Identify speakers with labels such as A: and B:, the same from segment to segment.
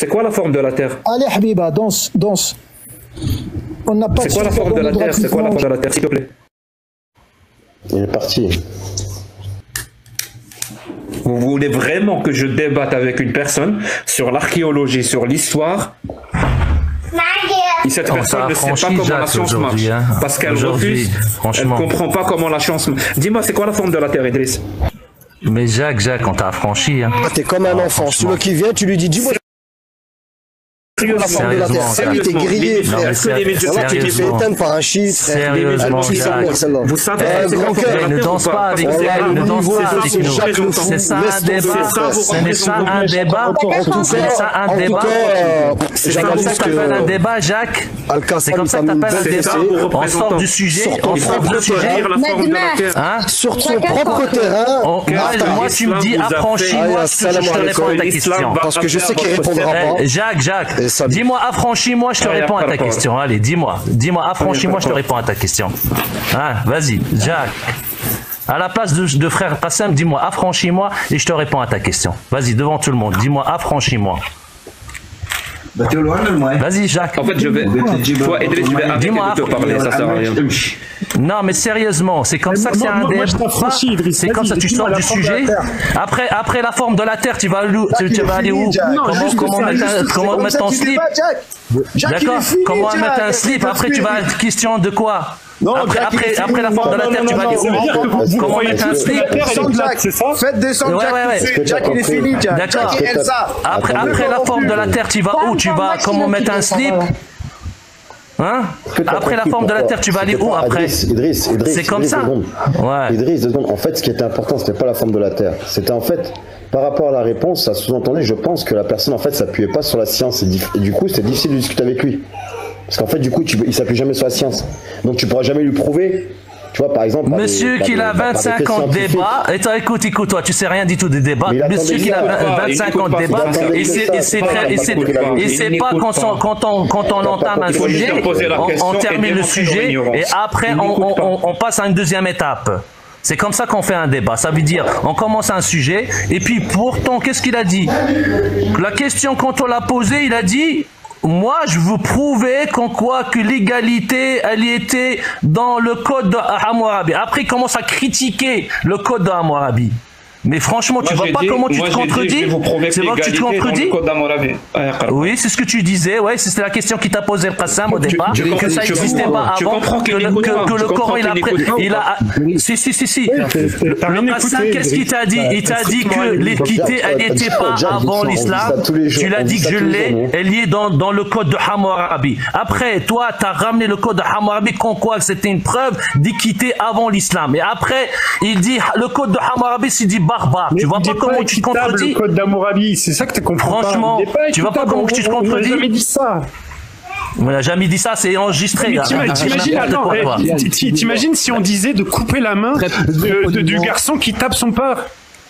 A: C'est quoi la forme de la Terre?
B: Allez, Habiba, danse, danse. On n'a pas.
A: C'est quoi la forme de la Terre? C'est quoi la forme de la Terre, s'il te plaît?
C: Il est parti.
A: Vous voulez vraiment que je débatte avec une personne sur l'archéologie, sur l'histoire? Et cette personne ne sait pas comment la science marche.
D: Hein.
A: Parce qu'elle refuse, elle ne comprend pas comment la science marche. Dis-moi, c'est quoi la forme de la Terre, Idriss?
D: Mais Jacques, on t'a affranchi. Hein.
E: T'es comme un enfant. Celui qui vient, tu lui dis, dis-moi. La forme de la Terre. T'es grillé, frère. Tu t'es fait éteindre par un chiffre.
D: Sérieusement,
A: vous savez,
D: ne danse pas avec nous. Ne danse pas avec nous. C'est ça un débat. Ce n'est pas un débat. Ce n'est pas un débat. C'est comme ça que t'appelles un débat, Jacques. C'est comme ça que t'appelles un débat. On sort du sujet. On sort du sujet.
E: Sur son propre terrain.
D: Moi, tu me dis affranchis-moi, je te réponds à ta question.
E: Parce que je sais qu'il répondra pas.
D: Jacques. Dis-moi, affranchis-moi, je te réponds à ta question. Allez, dis-moi, affranchis-moi, je te réponds à ta question. Hein, vas-y, Jacques. À la place de frère Qassem, dis-moi, affranchis-moi et je te réponds à ta question. Vas-y, devant tout le monde, dis-moi, affranchis-moi. Vas-y, Jacques.
A: En fait, je vais. Toi, Idriss, je vais arrêter de te parler, ça sert à rien.
D: Non, mais sérieusement, c'est comme ça que c'est un débat. C'est comme ça que tu sors du sujet. Après la forme de la Terre, tu vas aller où? Comment mettre ton slip? D'accord? Comment mettre un slip? Après, tu vas être question de quoi? Après la forme de la Terre, tu vas aller où? Comment mettre un slip?
F: Faites descendre Jack. Jack, il est fini, Jack.
D: D'accord. Après la forme de la Terre, tu vas où? Tu vas comment mettre un slip? Hein? Après la forme de la Terre, tu vas aller où après?
C: Idriss,
D: c'est comme ça.
C: Ouais. Idriss, en fait, ce qui était important, c'était pas la forme de la Terre. C'était en fait, par rapport à la réponse, ça sous-entendait, je pense, que la personne, en fait, s'appuyait pas sur la science. Et du coup, c'était difficile de discuter avec lui. Parce qu'en fait, du coup, il s'appuie jamais sur la science. Donc, tu pourras jamais lui prouver. Tu vois, par exemple.
D: Monsieur qui a 25 ans de débat. Écoute, toi, tu sais rien du tout des débats. Monsieur qui a 25 ans de débat. Et c'est pas quand on entame un sujet, on termine le sujet et après on passe à une deuxième étape. C'est comme ça qu'on fait un débat. Ça veut dire, on commence un sujet et puis pourtant, qu'est-ce qu'il a dit? La question, quand on l'a posée, il a dit. Moi, je veux prouver qu'en quoi que l'égalité, elle y était dans le code de Hammurabi. Après, il commence à critiquer le code de Hammurabi. Mais franchement, tu vois pas comment tu te contredis? C'est vrai que tu te contredis? Oui, c'est ce que tu disais. Ouais, c'était la question qui t'a posé le Qassam au départ. Que ça n'existait pas avant. Que le Coran, il a. Si. Le Qassam, qu'est-ce qu'il t'a dit? Il t'a dit que l'équité, elle n'était pas avant l'islam. Tu l'as dit que je l'ai. Elle y est dans le code de Hammurabi. Après, toi, tu as ramené le code de Hammurabi comme quoi c'était une preuve d'équité avant l'islam. Et après, il dit le code de Hammurabi, c'est dit barbare. Tu vois pas comment tu te contredis?
G: Le code d'Hammurabi, c'est ça que tu comprends.
D: Franchement, tu vois pas comment tu te contredis?
G: On n'a jamais dit ça.
D: On n'a jamais dit ça, c'est enregistré.
G: T'imagines si on disait de couper la main du garçon qui tape son père?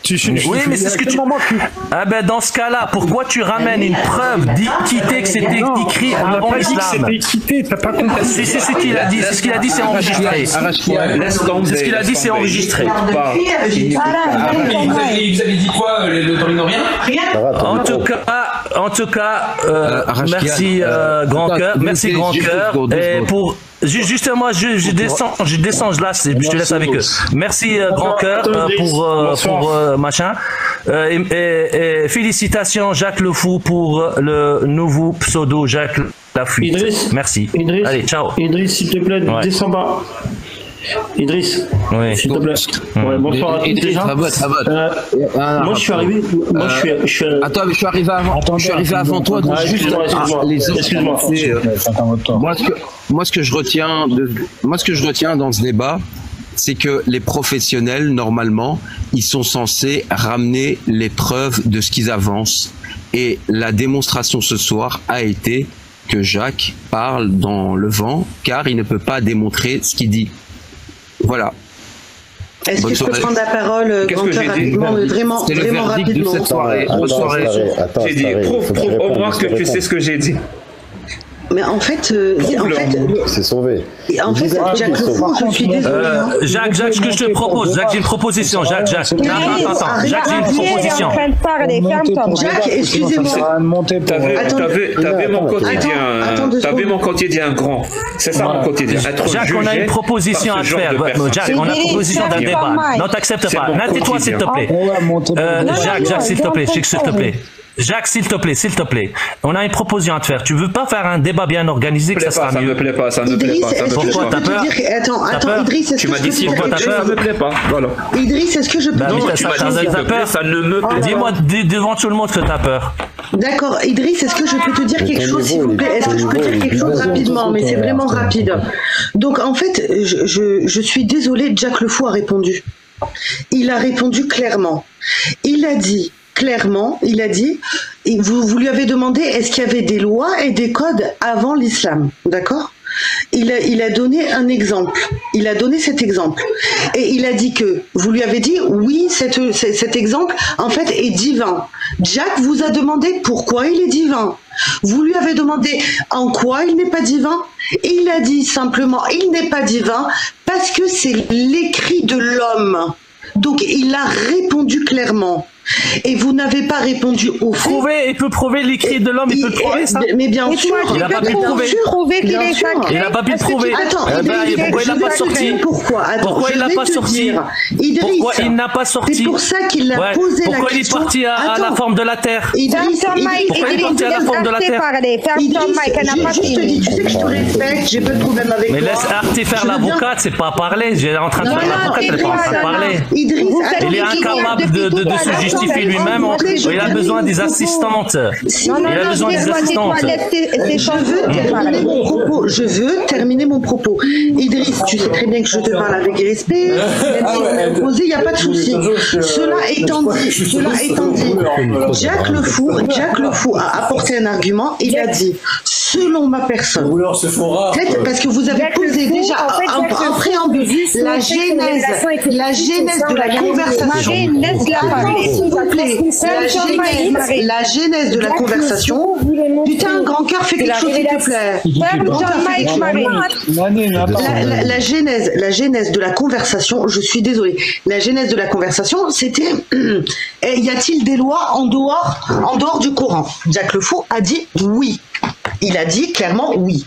D: Oui, mais c'est ce que tu... Ah ben dans ce cas-là, pourquoi tu ramènes une preuve d'équité que c'était écrit avant l'islam?
G: C'était équité, t'as pas compris.
D: C'est ce qu'il a dit, c'est enregistré. C'est ce qu'il a dit, c'est enregistré.
H: Vous avez dit quoi dans les Noriens?
D: En tout cas, merci grand cœur, merci grand cœur. Et pour justement, je descends là, je te laisse avec eux. Merci grand cœur pour machin. Et félicitations Jacques Le Fou pour le nouveau pseudo Jacques Lafuite.
I: Idriss,
D: merci.
I: Idriss,
D: allez, ciao.
I: Idriss, s'il te plaît, descends pas. Idriss, s'il te plaît. Ouais, bonsoir à tous déjà. Moi, je suis arrivé.
H: Attends, mais je suis arrivé avant. Je suis arrivé avant toi. Donc juste.
I: Excuse-moi.
H: Moi, ce que je retiens dans ce débat, c'est que les professionnels, normalement, ils sont censés ramener les preuves de ce qu'ils avancent. Et la démonstration ce soir a été que Jacques parle dans le vent, car il ne peut pas démontrer ce qu'il dit. Voilà.
J: Est-ce que je peux prendre la parole, grand cœur, rapidement, vraiment rapidement?
A: J'ai dit, prouve au moins que tu sais ce que j'ai dit.
J: Mais en fait,
C: c'est sauvé.
J: En fait, Jacques Le Fou, je suis désolé.
D: Jacques, ce que je te propose, Jacques, j'ai une proposition. Jacques, j'ai une proposition.
J: Jacques, excusez-moi.
A: T'avais mon quotidien grand. C'est ça mon quotidien.
D: Jacques, on a une proposition à faire. Jacques, on a une proposition d'un débat. Non, t'acceptes pas. Tais-toi, s'il te plaît. Jacques, s'il te plaît, s'il te plaît. Jacques, s'il te plaît. On a une proposition à te faire. Tu veux pas faire un débat bien organisé, que ça sera mieux?
A: Ça me plaît pas.
D: Pourquoi t'as peur?
J: Attends, Idriss,
A: tu m'as dit si pourquoi t'as peur? Ça me plaît pas. Voilà.
J: Idriss, est-ce que je peux
D: t'as peur? Ça ne me plaît pas. Dis-moi devant tout le monde que t'as peur.
J: D'accord, Idriss, est-ce que je peux te dire quelque chose, s'il vous plaît? Est-ce que je peux dire quelque chose rapidement? Mais c'est vraiment rapide. Donc, en fait, je suis désolée, Jacques Le Fou a répondu. Il a répondu clairement. Il a dit clairement, et vous lui avez demandé est-ce qu'il y avait des lois et des codes avant l'islam, d'accord? Il a donné un exemple, il a donné cet exemple, et il a dit que, vous lui avez dit, oui, cet exemple, en fait, est divin. Jacques vous a demandé pourquoi il est divin. Vous lui avez demandé en quoi il n'est pas divin, et il a dit simplement, il n'est pas divin parce que c'est l'écrit de l'homme. Donc, il a répondu clairement. Et vous n'avez pas répondu au fait.
D: Il peut prouver l'écrit de l'homme, il peut prouver ça.
J: Mais bien sûr,
D: il n'a pas pu prouver. Il n'a pas pu prouver.
J: Attends,
D: pourquoi il n'a pas sorti? Pourquoi il n'a pas sorti? Pourquoi il n'a pas sorti?
J: C'est pour ça qu'il a posé la question.
D: Pourquoi il est parti à la forme de la Terre?
J: Pourquoi
D: il est parti à la forme de la Terre?
J: Je te dis, tu sais que je te respecte, j'ai pas de problème avec toi.
D: Mais laisse Arte faire l'avocate, c'est pas parler. J'ai en train de faire l'avocate, elle est pas en train de parler. Il est incapable de se justifier lui-même. Il a besoin des assistantes. Il a besoin des assistantes.
J: Je veux terminer mon propos. Idriss, tu sais très bien que je te parle avec respect. Même si vous m'opposez, il n'y a pas de souci. Cela étant dit, Jacques Le Fou a apporté un argument. Il a dit, selon ma personne, peut-être parce que vous avez posé déjà un préambule, la genèse de la conversation. La genèse de la conversation. Putain, un grand cœur, fais quelque chose s'il te plaît. La genèse de la conversation, je suis désolée. La genèse de la conversation, c'était y a-t-il des lois en dehors du Coran? Jacques Le Fou a dit oui. Il a dit clairement oui.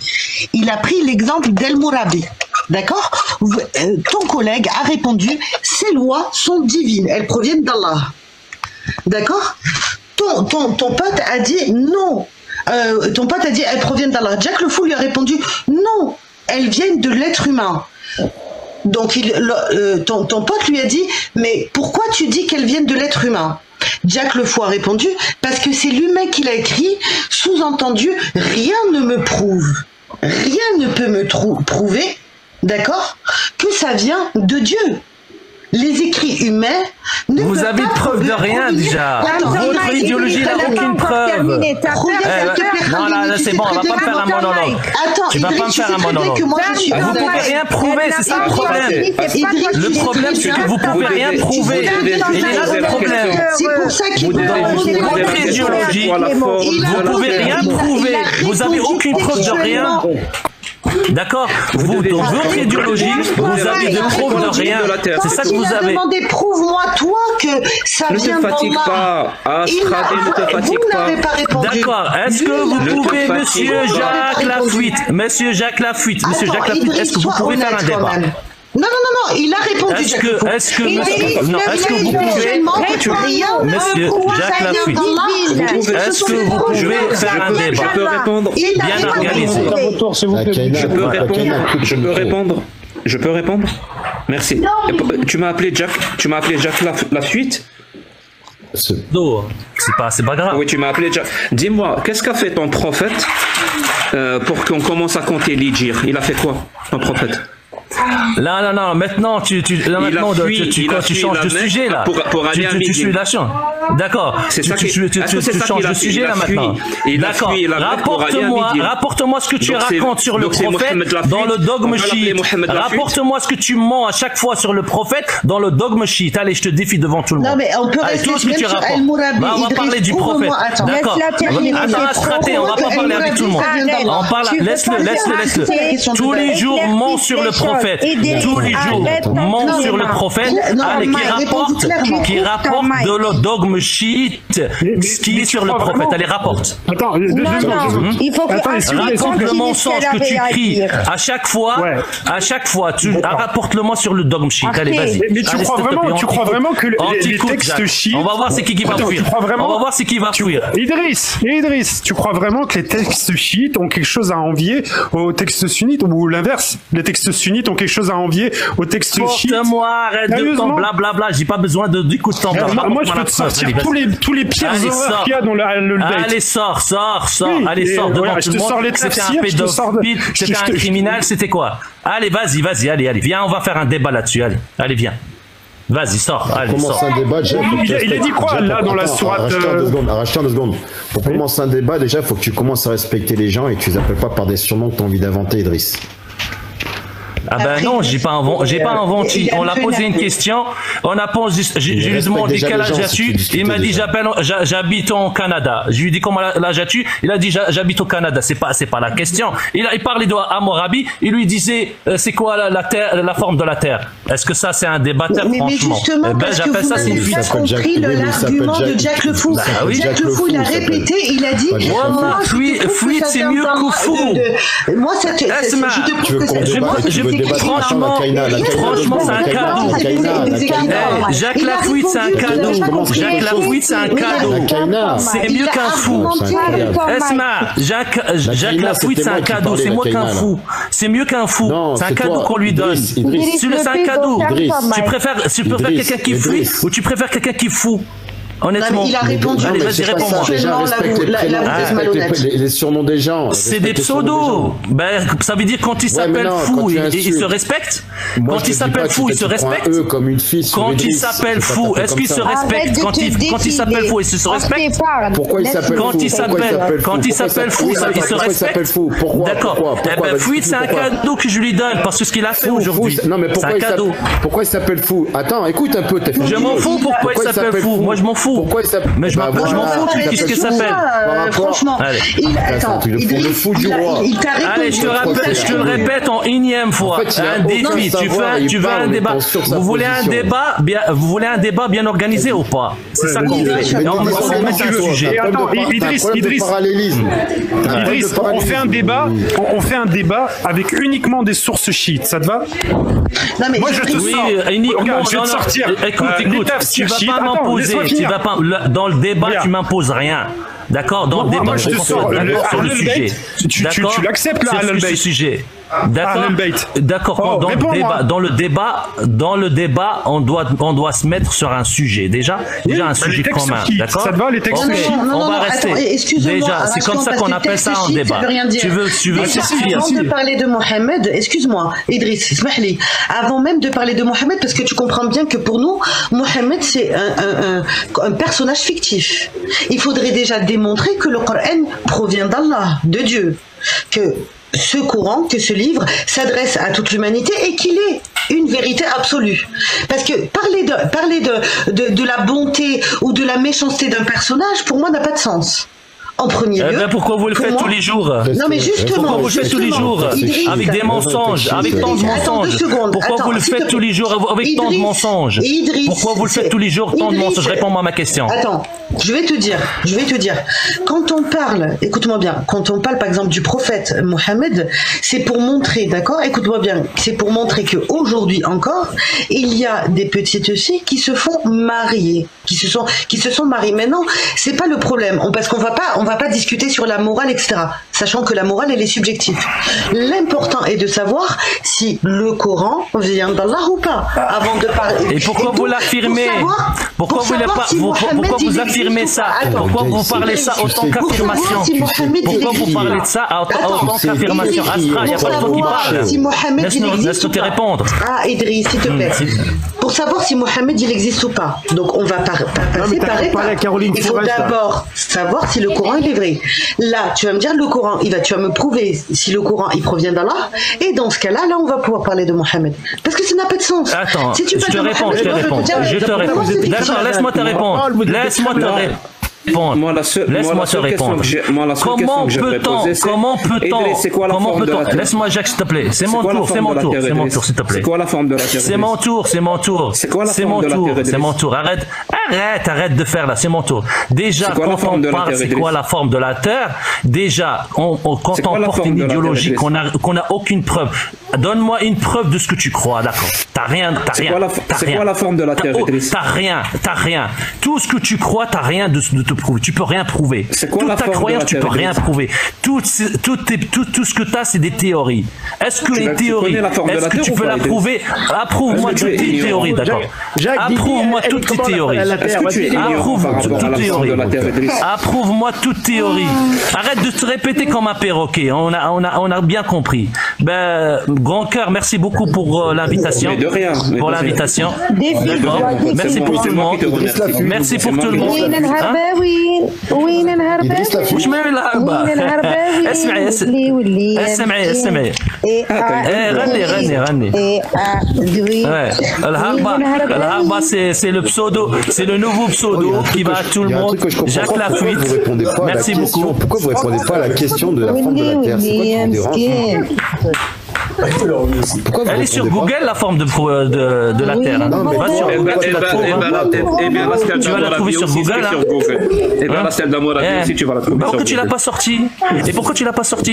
J: Il a pris l'exemple d'El-Mourabi. D'accord? Ton collègue a répondu ces lois sont divines, elles proviennent d'Allah. D'accord? Ton pote a dit non. Ton pote a dit elles proviennent d'Allah. Jacques Le Fou lui a répondu non, elles viennent de l'être humain. Donc ton pote lui a dit mais pourquoi tu dis qu'elles viennent de l'être humain? Jacques Le Fou a répondu parce que c'est l'humain qui l'a écrit, sous-entendu rien ne me prouve, rien ne peut me prouver, d'accord, que ça vient de Dieu. Les écrits humains ne
D: vous
J: peuvent
D: avez
J: pas
D: preuve de rien déjà. Votre idéologie n'a aucune preuve. Non, là, c'est bon, on va pas me faire un monologue. Tu vas pas me faire un monologue. Vous pouvez rien prouver, c'est ça le problème. Le problème, c'est que vous pouvez rien prouver. Il est là le problème.
J: C'est pour ça qu'il
D: dans votre idéologie, vous pouvez rien prouver. Vous avez aucune preuve de rien. D'accord? Vous, dans votre idéologie, vous avez de preuves de rien. C'est ça que vous avez.
J: Demandé, prouve-moi, toi, que ça vient d'Allah.
A: Ne te fatigue pas. Astrade, ne te fatigue pas.
D: D'accord. Est-ce que vous pouvez, Monsieur Jacques Lafuite, est-ce que vous pouvez faire un débat?
J: Non, il a répondu.
D: Est-ce que vous pouvez, Monsieur Jacques Lafuite, est-ce que vous pouvez faire un débat?
A: Je peux répondre
D: bien organisé.
A: Je peux répondre? Merci. Tu m'as appelé Jacques Lafuite?
D: Non, c'est pas grave.
A: Oui, tu m'as appelé Jacques. Dis-moi, qu'est-ce qu'a fait ton prophète pour qu'on commence à compter l'Hijr? Il a fait quoi, ton prophète?
D: Non, maintenant tu changes de sujet là.
A: Pour aller à
D: tu suis la chance. D'accord. Tu changes de sujet là maintenant. D'accord. Rapporte-moi ce que tu racontes sur le prophète dans le dogme chiite. Rapporte-moi ce que tu mens à chaque fois sur le prophète dans le dogme chiite. Allez, je te défie devant tout le monde.
J: Non, mais on peut rester
D: tout ce que tu rapportes.
J: On
D: va parler du prophète. D'accord. Attends, on va pas parler avec tout le monde. On parle. Laisse-le. Tous les jours, ment sur le prophète. Tous les jours, ment sur le prophète. Allez, qui rapporte de le dogme chiite, ce qui est sur le prophète. Allez, rapporte.
G: Attends,
D: il faut raconte le mensonge que tu cries à chaque fois. Rapporte-le-moi sur le dogme chiite. Allez, vas-y.
G: Mais tu crois vraiment que les textes chiites...
D: On va voir c'est qui va fuir. On va voir c'est qui va fuir.
G: Idriss, tu crois vraiment que les textes chiites ont quelque chose à envier aux textes sunnites ou l'inverse? Les textes sunnites ont quelque chose à enviie aux textes chiites?
D: Porte-moi, arrête de ton blablabla. J'ai pas besoin d'écouter ton blablabla.
G: Moi, je peux te sortir tous les pires horreurs qu'il y a dans le date.
D: Allez, sors. Allez, sors devant tout le monde. C'était un pédophile, c'était un criminel, c'était quoi? Allez, vas-y, allez, viens, on va faire un débat là-dessus. Allez, viens. Vas-y, sors.
C: Pour commencer un débat, déjà,
G: il a dit quoi là dans la sourate?
C: Arrête-toi 2 secondes. Pour commencer un débat, déjà, il faut que tu commences à respecter les gens et que tu les appelles pas par des surnoms que tu as envie d'inventer, Idriss.
D: Ah ben non, j'ai pas inventé. On l'a posé une question. On a posé, je lui ai demandé quel âge as-tu. Il m'a dit j'habite au Canada. Je lui ai dit comment l'âge as-tu. Il a dit j'habite au Canada. C'est pas la question. Il parlait de Hammurabi. Il lui disait c'est quoi la forme de la terre. Est-ce que ça c'est un débatteur franchement?
J: Mais justement, parce que vous n'avez pas compris l'argument de Jack le Fou. Jack le Fou, il a répété, il a dit
D: fuite c'est mieux que fou.
J: Moi, je te prouve que
D: franchement, c'est un cadeau. Jacques Lafouite, c'est un cadeau. C'est mieux qu'un fou. Esma, Jacques Lafouite, c'est un cadeau. C'est moins qu'un fou. C'est mieux qu'un fou. C'est un cadeau qu'on lui donne. C'est un cadeau. Tu préfères quelqu'un qui fuit ou tu préfères quelqu'un qui fout? Honnêtement.
J: Non, il a répondu.
D: Allez, vas-y, réponds-moi.
C: Les surnoms des gens.
D: C'est des pseudos. Ben, ça veut dire quand il s'appelle fou, il se respecte. Quand il s'appelle fou, il se respecte. Quand il s'appelle fou, est-ce qu'il se respecte? Quand il s'appelle fou, il se respecte.
C: Pourquoi il s'appelle fou?
D: Quand il s'appelle fou, il se respecte. D'accord. Eh ben, fuite, c'est un cadeau que je lui donne parce que ce qu'il a fait aujourd'hui.
C: Non, mais pourquoi il s'appelle fou? Attends, écoute un peu.
D: Je m'en fous pourquoi il s'appelle fou. Moi, je m'en fous.
C: Pourquoi il s'appelle?
D: Mais je m'en fous, qu'est-ce qu'il s'appelle?
J: Franchement,
C: le fou du roi.
D: Allez, je te le répète en énième fois. Un défi. Tu veux un débat? Vous voulez un débat bien organisé ou pas? C'est ça qu'on fait. On va mettre un sujet.
G: Attends, Idriss, on fait un débat avec uniquement des sources chiites. Ça te va? Moi, je te sors. Regarde, je vais te sortir.
D: Écoute, tu vas pas m'imposer. Dans le débat, tu m'imposes rien. D'accord? Dans le débat,
G: je te sors
D: sur le sujet.
G: Tu l'acceptes là,
D: sur ce sujet. D'accord. Dans le débat, on doit se mettre sur un sujet. Déjà un sujet commun. D'accord?
G: Ça te va les textes?
D: On va rester. Déjà, c'est comme ça qu'on appelle ça un débat. Tu veux
J: Avant de parler de Mohamed, excuse-moi, Idriss, ismahli. Avant même de parler de Mohamed, parce que tu comprends bien que pour nous, Mohamed c'est un personnage fictif. Il faudrait déjà démontrer que le Coran provient d'Allah, de Dieu, que ce Coran, que ce livre s'adresse à toute l'humanité et qu'il est une vérité absolue. Parce que parler de la bonté ou de la méchanceté d'un personnage, pour moi, n'a pas de sens. En premier lieu.
D: Pourquoi vous le faites tous les jours?
J: Non, mais justement.
D: Pourquoi vous le faites tous les jours? Avec des mensonges, avec tant de mensonges. Pourquoi vous le faites tous les jours avec tant de mensonges? Pourquoi vous le faites tous les jours tant de mensonges? Réponds-moi à ma question.
J: Attends, je vais te dire. Quand on parle, écoute-moi bien, quand on parle par exemple du prophète Mohammed, c'est pour montrer, d'accord? Écoute-moi bien, c'est pour montrer qu'aujourd'hui encore, il y a des petites filles qui se font marier, qui se sont mariées. Maintenant, c'est pas le problème, parce qu'on va pas discuter sur la morale, etc. sachant que la morale elle est subjective. L'important est de savoir si le Coran vient d'Allah ou pas avant de parler.
D: Et pourquoi vous l'affirmez? Pourquoi vous affirmez ça? Pourquoi vous parlez ça autant qu'affirmation? Pourquoi vous parlez de ça autant qu'affirmation? Astra, il n'y a pas de toi qui parle. Laisse-nous te répondre.
J: Ah, Idriss, s'il te plaît. Pour savoir si Mohamed il existe ou pas. Donc on va passer par étapes. Il faut d'abord savoir si le Coran il est vrai. Là, tu vas me dire le Coran, tu vas me prouver si le Coran il provient d'Allah. Et dans ce cas-là, on va pouvoir parler de Mohamed. Parce que ça n'a pas de sens.
D: Attends, je te réponds. D'accord, laisse-moi te répondre. Laisse-moi te répondre. Laisse-moi te répondre. Comment peut-on laisse-moi Jacques s'il te plaît. C'est mon tour s'il te plaît.
A: C'est quoi la forme de la terre?
D: C'est mon tour. Arrête de faire là, c'est mon tour. Déjà quand on parle c'est quoi la forme de la terre, déjà quand on porte une idéologie qu'on n'a aucune preuve. Donne-moi une preuve de ce que tu crois, d'accord? T'as rien.
A: C'est quoi la forme de la terre?
D: T'as rien. Tout ce que tu crois, t'as rien de te prouver. Tu peux rien prouver. Toute ta croyance, tu peux rien prouver. Tout ce que t'as, c'est des théories. Est-ce que les théories, est-ce que tu peux la prouver? Approuve-moi toutes tes théories, d'accord? Approuve-moi toutes tes théories. Approuve-moi toute théorie. Arrête de te répéter comme un perroquet. On a bien compris. Grand cœur, merci beaucoup pour l'invitation. Pour l'invitation. Merci pour tout le monde. Merci pour tout le monde.
K: وين الهرباوي
D: وش معنى الهربة؟ اسمعي غني الهربة c'est le pseudo, c'est le nouveau pseudo qui va à tout le monde. Jacques Lafuite, merci beaucoup.
C: Pourquoi vous répondez pas à la question de la forme de la Terre? C'est quoi qui vous dérange?
D: Elle est sur Google la forme de la Terre. Tu vas la trouver sur Google.
A: Et bien la celle d'Amour aussi tu vas la trouver.
D: Pourquoi tu l'as pas sortie? Et pourquoi tu l'as pas sortie?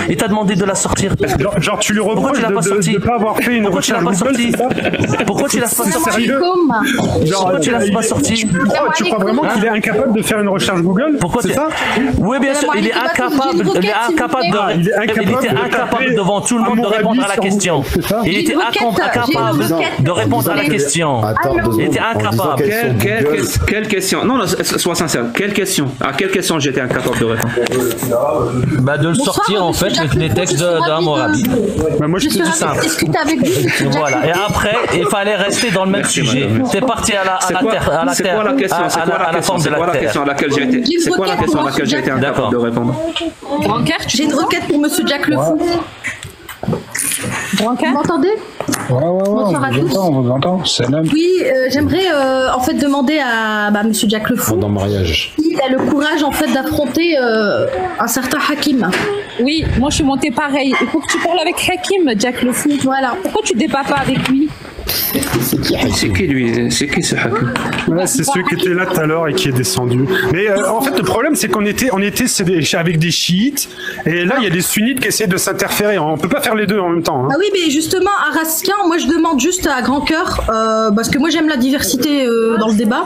D: Il t'a demandé de la sortir.
G: Genre tu lui reproches de pas avoir fait une recherche Google.
D: Pourquoi tu l'as pas sortie? Pourquoi tu l'as pas sortie?
G: Tu crois vraiment qu'il est incapable de faire une recherche Google?
D: Pourquoi c'est ça? Oui bien sûr, il est incapable devant tout le monde de répondre à la question. Il était incapable de répondre à la question. Il était incapable.
A: Quelle question? Non, sois sincère. Quelle question? À quelle question j'étais incapable de répondre?
D: De le sortir en fait, les textes d'Hammurabi.
G: Moi je
D: suis simple. Voilà. Et après, il fallait rester dans le même sujet. C'est parti à la terre.
A: C'est quoi la question? C'est quoi la question à laquelle j'ai été? C'est quoi la question à laquelle j'ai été incapable de répondre?
K: J'ai une requête pour Monsieur Jack Le Fou. Vous m'entendez?
B: Bonsoir à tous. On vous entend.
K: Oui, j'aimerais en fait demander à Monsieur Jack Le Fou.
C: Dans le mariage.
K: Il a le courage en fait d'affronter un certain Hakim.
L: Oui, moi je suis montée pareil. Il faut que tu parles avec Hakim, Jack Le Fou. Voilà. Pourquoi tu débats pas avec lui?
A: C'est qui lui? C'est qui ce Hakim?
G: C'est celui qui était là tout à l'heure et qui est descendu. Mais en fait, le problème, c'est qu'on était avec des chiites, et là, il y a des sunnites qui essaient de s'interférer. On peut pas faire les deux en même temps.
K: Ah oui, mais justement, à Raskin, moi, je demande juste à grand cœur, parce que moi, j'aime la diversité dans le débat,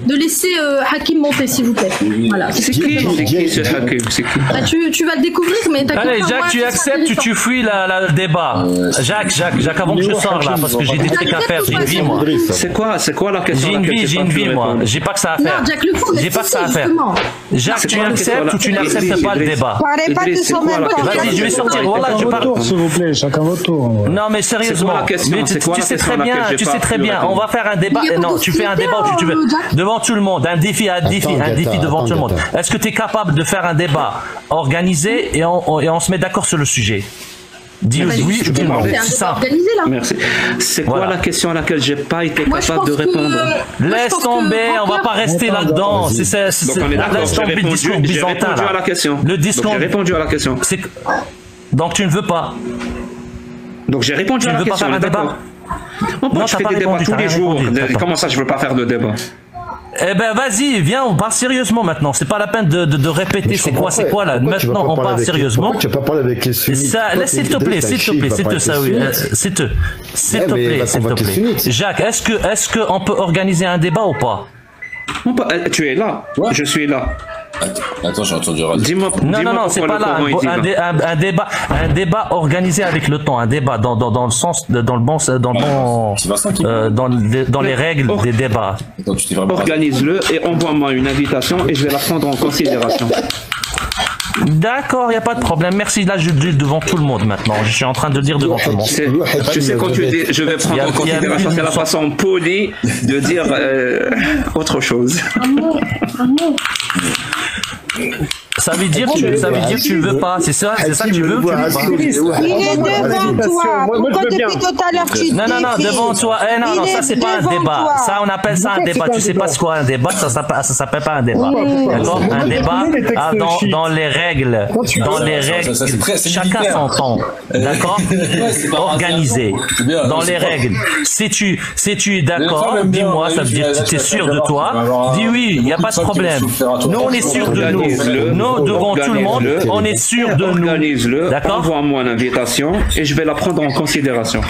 K: de laisser Hakim monter, s'il vous plaît. Voilà.
A: C'est qui ce Hakim?
K: Tu vas le découvrir, mais t'as
D: allez, Jacques, tu acceptes ou tu fuis le débat? Jacques, avant que je sorte là, parce que j'ai des trucs à faire, j'ai une vie, moi.
A: C'est quoi la question?
D: J'ai une vie, moi. J'ai pas que ça à faire. J'ai pas que ça à faire. Jacques, tu acceptes ou tu n'acceptes pas le débat? Vas-y, je vais sortir. Voilà, je parle.
B: S'il vous plaît, chacun votre tour.
D: Non, mais sérieusement. Tu sais très bien. On va faire un débat. Non, tu fais un débat où tu veux. Devant tout le monde. Un défi devant tout le monde. Est-ce que tu es capable de faire un débat organisé et on se met d'accord sur le sujet? Dis oui, je peux demander. C'est ça.
A: Merci. C'est quoi la question à laquelle j'ai pas été capable de répondre?
D: Laisse tomber, on va pas rester là-dedans. Laisse tomber le discours byzantin.
A: J'ai répondu à la question. J'ai répondu à la question.
D: Donc tu ne veux pas.
A: Donc j'ai répondu à la question.
D: Tu ne veux pas faire un débat?
A: On peut faire des débats tous les jours. Comment ça, je veux pas faire de débat?
D: Eh ben vas-y, viens, on parle sérieusement maintenant. C'est pas la peine de répéter c'est quoi là. Maintenant on parle sérieusement.
C: Tu vas pas parler avec les sunnites.
D: S'il te plaît, s'il te plaît. Jacques, est-ce que on peut organiser un débat ou pas?
A: Tu es là, je suis là.
M: Attends, j'ai entendu radio.
A: Dis-moi.
D: Non, c'est pas là. Un débat organisé avec le temps, un débat dans le sens, dans les règles des débats.
A: Organise-le et envoie-moi une invitation et je vais la prendre en considération.
D: D'accord, il n'y a pas de problème. Merci. Là, je le dis devant tout le monde maintenant. Je suis en train de le dire devant tout le monde.
A: Je sais quand tu dis je vais prendre en considération, c'est la façon polie de dire autre chose.
D: Ça veut dire que tu veux pas, c'est ça que tu veux ou tu veux pas?
K: Il est devant toi. Pourquoi depuis tout à l'heure tu dis?
D: Non, devant toi. Non, ça c'est pas un débat. Ça on appelle ça un débat. Tu sais pas ce qu'est un débat, ça s'appelle pas un débat. D'accord? Un débat dans les règles. Dans les règles. Chacun s'entend. D'accord? Organisé. Dans les règles. Si tu es d'accord, dis-moi, ça veut dire que tu es sûr de toi. Dis oui, il n'y a pas de problème. Nous on est sûr de nous. Devant tout le monde, on est sûr de nous. D'accord.
A: Envoie-moi l'invitation et je vais la prendre en considération.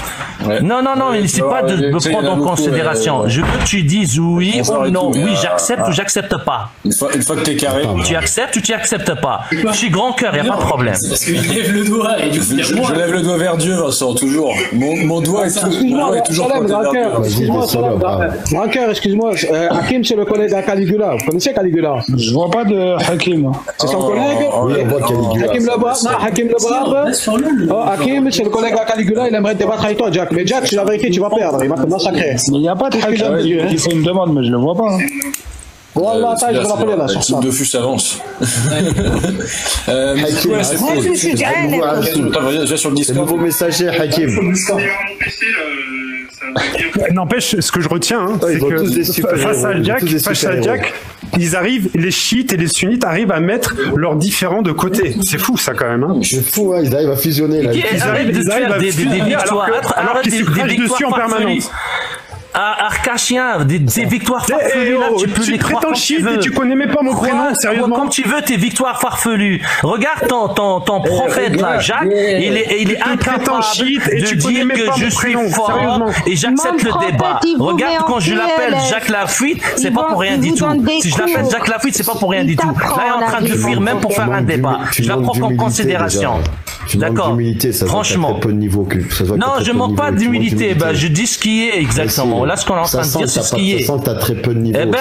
D: Ouais. Non, il ne pas de me prendre en considération. Je veux que tu dises oui ou non. Oui, j'accepte ou j'accepte pas.
M: Une fois que tu es carré.
D: Tu acceptes ou tu acceptes pas. Je suis grand cœur, il n'y a pas de problème.
M: Parce qu'il lève le doigt et je lève le doigt vers Dieu, Vincent, toujours. Mon doigt est toujours pointé vers Dieu.
F: Grand cœur, excuse-moi. Hakim, c'est le collègue à Caligula. Vous connaissez Caligula?
I: Je vois pas de Hakim.
F: C'est son collègue. Hakim Hakim, c'est le collègue à Caligula, il aimerait débattre avec toi, Jack. Mais Jack, c'est la vérité, tu vas perdre, il va te massacrer.
I: Il n'y a pas de Hakim qui fait une demande, mais je le vois pas.
F: Voilà, attends, je vais l'appeler là.
M: Le de fût avance.
C: C'est le nouveau messager, Hakim.
G: N'empêche, ce que je retiens, c'est que face à Jack, ils arrivent, les chiites et les sunnites arrivent à mettre leurs différends de côté. C'est fou ça quand même.
C: C'est fou, ils arrivent à fusionner. Là.
D: Ils arrivent à fusionner
G: alors qu'ils se crachent dessus en permanence.
D: Arcachien, des victoires farfelues, là, tu peux les croire quand tu veux.
G: Tu connais même pas mon prénom, sérieusement.
D: Comme tu veux tes victoires farfelues. Regarde ton prophète là, Jacques, il est incapable de dire que je suis fort et j'accepte le débat. Regarde quand je l'appelle Jacques Lafitte, c'est pas pour rien du tout. Si je l'appelle Jacques Lafitte, c'est pas pour rien du tout. Là, il est en train de fuir même pour faire un débat. Je la prends en considération. D'accord. Franchement. Non, je manque pas d'humilité. Je dis ce qui est exactement. Là, ce qu'on est en train de dire, c'est ce qui est.
C: Ça sent que t'as très peu de niveau.
N: Eh ben,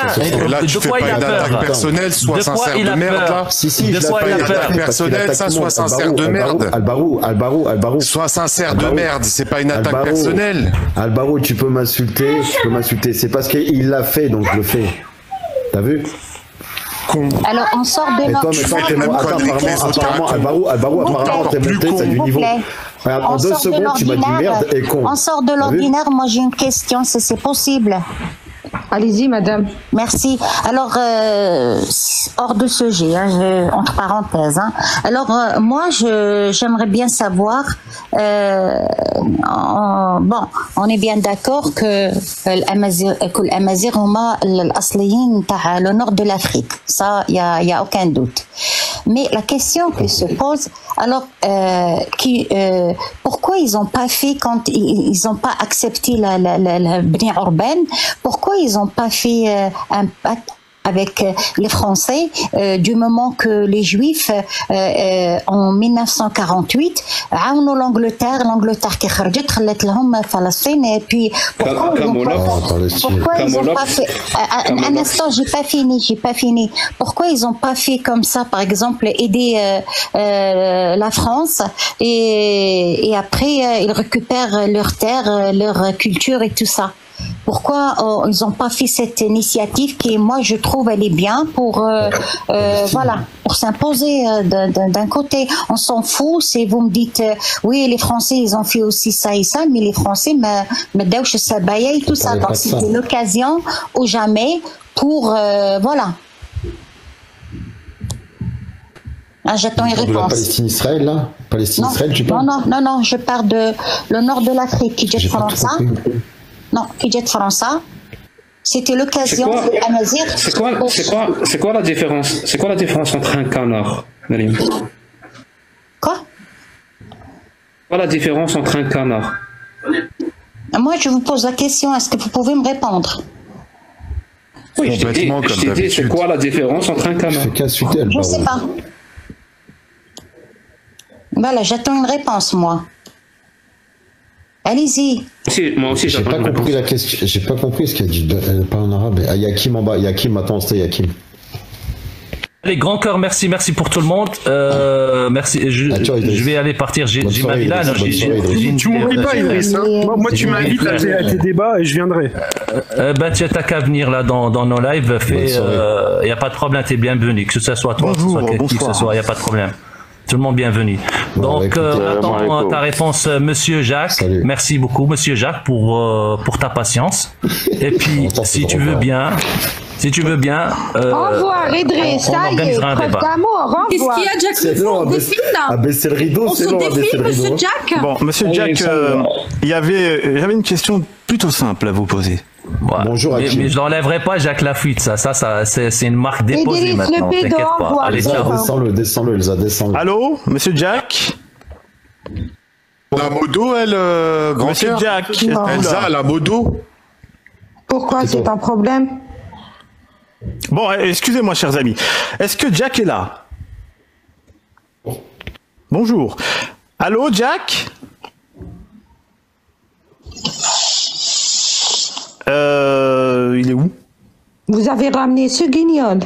N: là, tu fais pas une attaque personnelle, sois sincère de merde, là.
C: Si,
N: je fais pas une attaque personnelle, ça, sois sincère de merde.
C: Albarou.
N: Sois sincère de merde, c'est pas une attaque personnelle.
C: Albarou, tu peux m'insulter, c'est parce qu'il l'a fait, donc je le fais. T'as vu?
O: Alors, on sort de
C: apparemment, t'es monté, t'as du niveau. Regarde, en 2 secondes, tu m'as dit merde et con.
O: On sort de l'ordinaire, moi j'ai une question, c'est possible.
K: Allez-y, madame.
O: Merci. Alors, hors de ce sujet, entre parenthèses. Alors, moi, j'aimerais bien savoir. On est bien d'accord que l'Amazigh huma l'asliyin t'a le nord de l'Afrique. Ça, il y a aucun doute. Mais la question qui se pose, alors, pourquoi ils n'ont pas fait quand ils n'ont pas accepté la bni urbaine? Pourquoi ils n'ont pas fait un pacte avec les Français du moment que les Juifs en 1948 عاونوا l'Angleterre qui خرجت خلت لهم فلسطين et puis pourquoi ils ont pas fait un instant j'ai pas fini pourquoi ils ont pas fait comme ça par exemple aider la France et après ils récupèrent leurs terres leur culture et tout ça. Pourquoi ils n'ont pas fait cette initiative qui, moi, je trouve, elle est bien pour, pour s'imposer d'un côté. On s'en fout. Si vous me dites, oui, les Français, ils ont fait aussi ça et ça, mais les Français, me deuche sabaya et tout ça. Donc, c'était l'occasion ou jamais pour, voilà. Ah, j'attends une réponse.
C: La Palestine-Israël, là? Palestine-Israël, tu parles?
O: Non, je parle de le nord de l'Afrique, qui est français. Non, qui est français. C'était l'occasion à Amazigh.
A: C'est quoi la différence? C'est quoi la différence entre un canard, Nalim?
O: Quoi?
A: Quoi la différence entre un canard?
O: Moi, je vous pose la question. Est-ce que vous pouvez me répondre?
A: Oui, je t'ai dit, c'est quoi la différence entre un canon?
O: Je sais pas. Voilà, j'attends une réponse, moi. Allez-y.
A: Moi aussi,
C: j'ai pas compris la question. J'ai pas compris ce qu'il a dit. Pas en arabe. Ah, Yakim en bas. Yakim, attends, c'était Yakim.
D: Allez, grand cœur, merci pour tout le monde. Merci. Je vais aller partir. J'ai ma vie là.
G: Tu m'oublies pas, Idriss. Moi, tu m'invites à tes débats et je viendrai.
D: Tu n'as qu'à venir là dans nos lives. Il n'y a pas de problème, tu es bienvenu. Que ce soit toi, que ce soit qui que ce soit, il n'y a pas de problème. Tout le monde bienvenu. Donc, attends ta réponse, Monsieur Jacques. Salut. Merci beaucoup, Monsieur Jacques, pour ta patience. Et puis, si tu veux bien.
L: Au revoir, Idriss. Ça y est, preuve d'amour.
K: Qu'est-ce qu'il y a, Jack? On défile là.
C: Abaisser le rideau,
K: c'est long. On se défile, Monsieur Jack.
P: Bon, Monsieur Jack, j'avais une question plutôt simple à vous poser.
D: Ouais. Bonjour, mais je l'enlèverai pas, Jacques Lafuite. Ça c'est une marque déposée maintenant. T'inquiète pas. Allez,
C: descends-le, Elsa, descends-le.
P: Allô, Monsieur Jack.
N: La modo, elle, grand
P: Monsieur Jack.
N: Elsa, la modo.
L: Pourquoi c'est un problème?
P: Bon, excusez-moi, chers amis. Est-ce que Jack est là? Bonjour. Allô, Jack? Il est où?
L: Vous avez ramené ce guignol.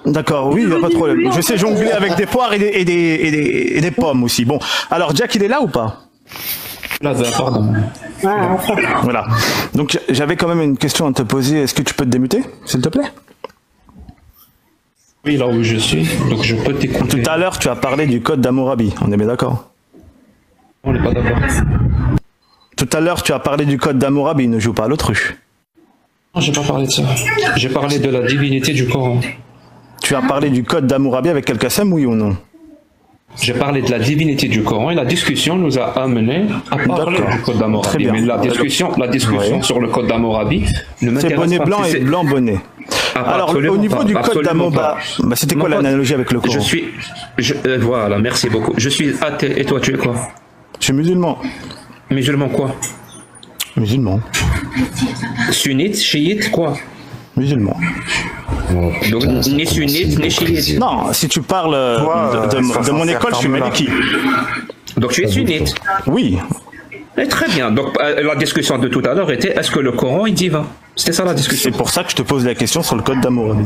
P: D'accord, oui, il n'y a pas de problème. Je sais jongler avec des poires et des pommes aussi. Bon, alors Jack, il est là ou pas?
A: Là, pardon.
P: Voilà. Donc, j'avais quand même une question à te poser. Est-ce que tu peux te démuter, s'il te plaît?
A: Oui, là où je suis, donc je peux t'écouter.
P: Tout à l'heure, tu as parlé du code d'Hammurabi. On est bien d'accord?
A: On n'est pas d'accord.
P: Tout à l'heure, tu as parlé du code d'Hammurabi. Il ne joue pas à l'autruche.
A: Non, j'ai pas parlé de ça. J'ai parlé de la divinité du Coran.
P: Tu as parlé du code d'Hammurabi avec Al-Qassam, oui ou non?
A: J'ai parlé de la divinité du Coran et la discussion nous a amené à parler du code d'Hammurabi. Mais la discussion sur le code d'Hammurabi ne m'intéresse pas.
P: C'est bonnet blanc et blanc bonnet. Alors, au niveau du code d'Hammurabi, c'était quoi l'analogie avec le Coran?
A: Voilà, merci beaucoup. Je suis athée et toi, tu es quoi?
P: Je suis musulman.
A: Musulman quoi?
P: Musulman.
A: Sunnite, chiite, quoi?
P: Musulman.
A: Donc, ni sunnite, ni chiite.
P: Non, si tu parles de mon école, je suis maliki.
A: Donc tu es sunnite?
P: Oui.
A: Et très bien. Donc la discussion de tout à l'heure était est-ce que le Coran est divin? C'était ça la discussion.
P: C'est pour ça que je te pose la question sur le code d'Hammurabi.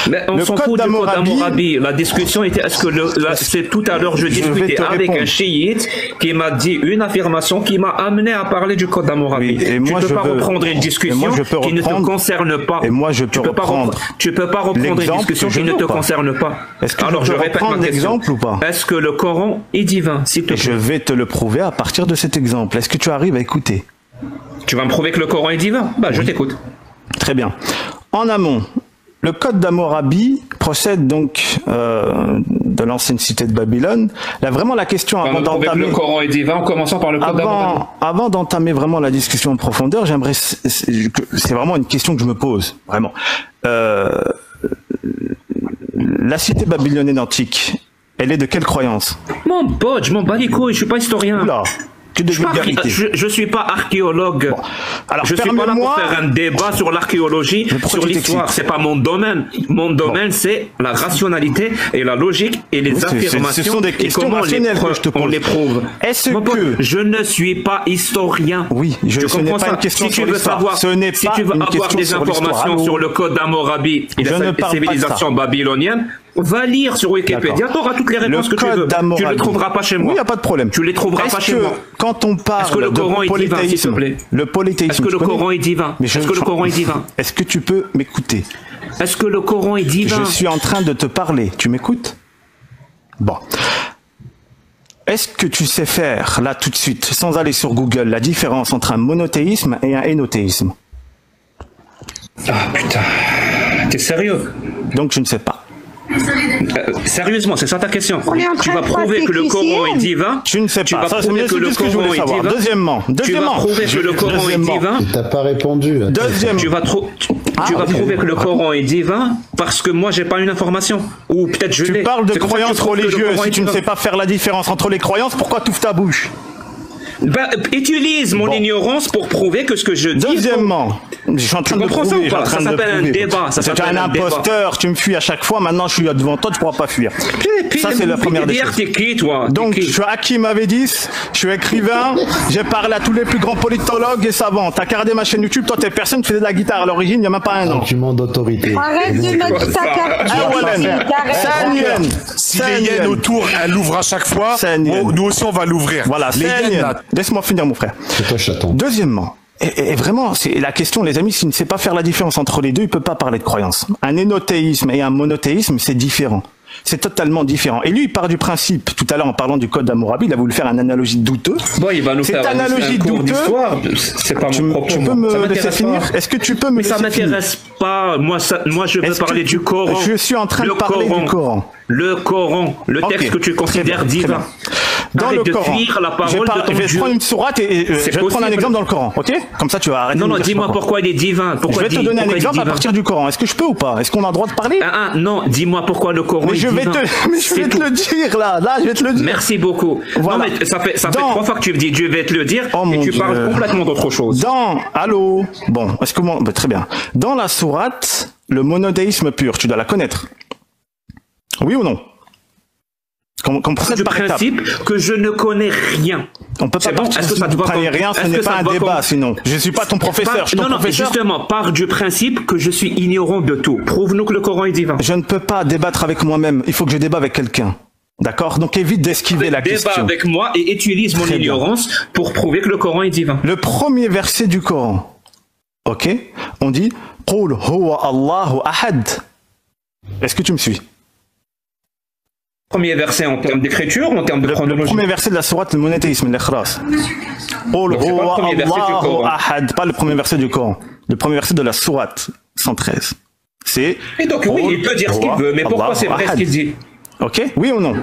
A: Mais on s'en fout du code d'Hammurabi. La discussion était est-ce que c'est tout à l'heure je discutais avec un chiite qui m'a dit une affirmation qui m'a amené à parler du code d'Hammurabi. Tu ne peux pas reprendre une discussion qui ne te concerne pas.
P: Et moi je peux reprendre.
A: Tu peux pas reprendre une discussion qui ne te concerne pas.
P: Alors je répète ma question.
A: Est-ce que le Coran est divin?
P: Je vais te le prouver à partir de cet exemple. Est-ce que tu arrives à écouter?
A: Tu vas me prouver que le Coran est divin? Bah, je t'écoute.
P: Très bien. En amont, le code d'Hammurabi procède donc de l'ancienne cité de Babylone. Là, vraiment, la question
A: avant d'entamer le Coran est divin, en commençant par le code d'Hammurabi.
P: Avant d'entamer vraiment la discussion en profondeur, j'aimerais, c'est vraiment une question que je me pose, vraiment. La cité babylonienne antique, elle est de quelle croyance?
A: Mon pote, je m'en bats les couilles, je suis pas historien.
P: Oula.
A: Je suis pas archéologue.
P: Bon. Alors,
A: je suis pas là pour faire un débat sur l'archéologie, sur l'histoire. C'est pas mon domaine. Mon domaine, c'est la rationalité et la logique et les affirmations.
P: Ce sont des questions rationnelles que je te pose.
A: On les prouve.
P: Est-ce que
A: je ne suis pas historien?
P: Oui, ce n'est pas une question sur l'histoire.
A: Si tu veux avoir des informations sur le code d'Hammurabi et la civilisation babylonienne, va lire sur Wikipédia, tu auras toutes les réponses que tu veux. Tu ne les trouveras pas chez moi.
P: Oui, il n'y a pas de problème.
A: Tu les trouveras pas chez moi.
P: Quand on parle
A: de polythéisme,
P: le polythéisme,
A: est-ce que le Coran est divin? Est-ce que le Coran est divin?
P: Est-ce que tu peux m'écouter?
A: Est-ce que le Coran est divin?
P: Je suis en train de te parler. Tu m'écoutes? Bon. Est-ce que tu sais faire, là, tout de suite, sans aller sur Google, la différence entre un monothéisme et un énothéisme?
A: Ah, putain. T'es sérieux?
P: Donc, je ne sais pas.
A: Sérieusement, c'est ça ta question? Tu vas prouver que le Coran est divin?
P: Tu ne sais pas.
A: Tu vas prouver que le Coran est divin?
P: Deuxièmement,
A: tu vas prouver que le Coran est divin?
C: T'as pas répondu.
A: Deuxièmement, tu vas prouver que le Coran est divin parce que moi j'ai pas une information. Ou peut-être je l'ai.
P: Tu parles de croyances religieuses. Si tu ne sais pas faire la différence entre les croyances, pourquoi tu ouvres ta bouche?
A: Utilise mon ignorance pour prouver que ce que je dis.
P: Deuxièmement, je suis en train de prouver.
A: Ça s'appelle un débat.
P: C'est un imposteur, tu me fuis à chaque fois, maintenant je suis devant toi, tu pourras pas fuir. Ça, c'est la première des choses.
A: T'es qui, toi?
P: Donc, je suis Hakim Avedis, je suis écrivain, j'ai parlé à tous les plus grands politologues et savants. T'as regardé ma chaîne YouTube, toi t'es personne, tu faisais de la guitare à l'origine, il n'y a même pas un an.
C: Argument d'autorité.
L: Arrête de mettre ta carte.
N: Si les hyènes autour, elles l'ouvrent à chaque fois, nous aussi on va l'ouvrir.
P: Voilà, laisse-moi finir mon frère.
C: C'est toi chaton.
P: Deuxièmement, et vraiment, c'est la question, les amis, s'il ne sait pas faire la différence entre les deux, il peut pas parler de croyance. Un énothéisme et un monothéisme, c'est différent. C'est totalement différent. Et lui, il part du principe, tout à l'heure en parlant du code d'Hammurabi, il a voulu faire une analogie douteuse.
A: Bon, il va nous faire
P: analogie
A: un cours d'histoire. C'est pas mon propos.
P: Tu peux me laisser finir? Est-ce que tu peux me laisser finir?
A: Ça m'intéresse pas. Moi, je veux parler du Coran.
P: Je suis en train de parler du Coran.
A: Le Coran, le texte que tu considères divin.
P: Dans le Coran, je vais prendre une sourate et je vais te prendre un exemple dans le Coran, ok? Comme ça, tu vas arrêter.
A: Non, dis-moi pourquoi il est divin.
P: Je vais te donner un exemple à partir du Coran. Est-ce que je peux ou pas? Est-ce qu'on a le droit de parler?
A: Non, dis-moi pourquoi le Coran est divin.
P: Mais je vais te le dire là, je vais te le dire.
A: Merci beaucoup. Voilà. Non, mais ça fait 3 fois que tu me dis je vais te le dire et tu parles complètement d'autre chose.
P: Allô? Bon, est-ce que très bien. Dans la sourate, le monothéisme pur, tu dois la connaître. Oui ou non?
A: Comme du principe que je ne connais rien.
P: On peut pas partir si tu ne connais rien, ce n'est pas un débat sinon. Je ne suis pas ton professeur, je suis ton professeur.
A: Justement, part du principe que je suis ignorant de tout. Prouve-nous que le Coran est divin.
P: Je ne peux pas débattre avec moi-même, il faut que je débatte avec quelqu'un. D'accord? Donc évite d'esquiver la question.
A: Débat avec moi et utilise mon ignorance pour prouver que le Coran est divin.
P: Le premier verset du Coran, ok? On dit « Qul huwa Allahu ahad ». Est-ce que tu me suis?
A: Premier verset en termes d'écriture ou en termes de chronologie?
P: Le premier verset de la sourate, le monothéisme, l'ikhlas. Qul huwa Allahu ahad, pas le premier verset du Coran. Le premier verset de la sourate 113. C'est.
A: Et donc oui, il peut dire ce qu'il veut, mais pourquoi c'est vrai ce qu'il dit?
P: Ok, oui ou non?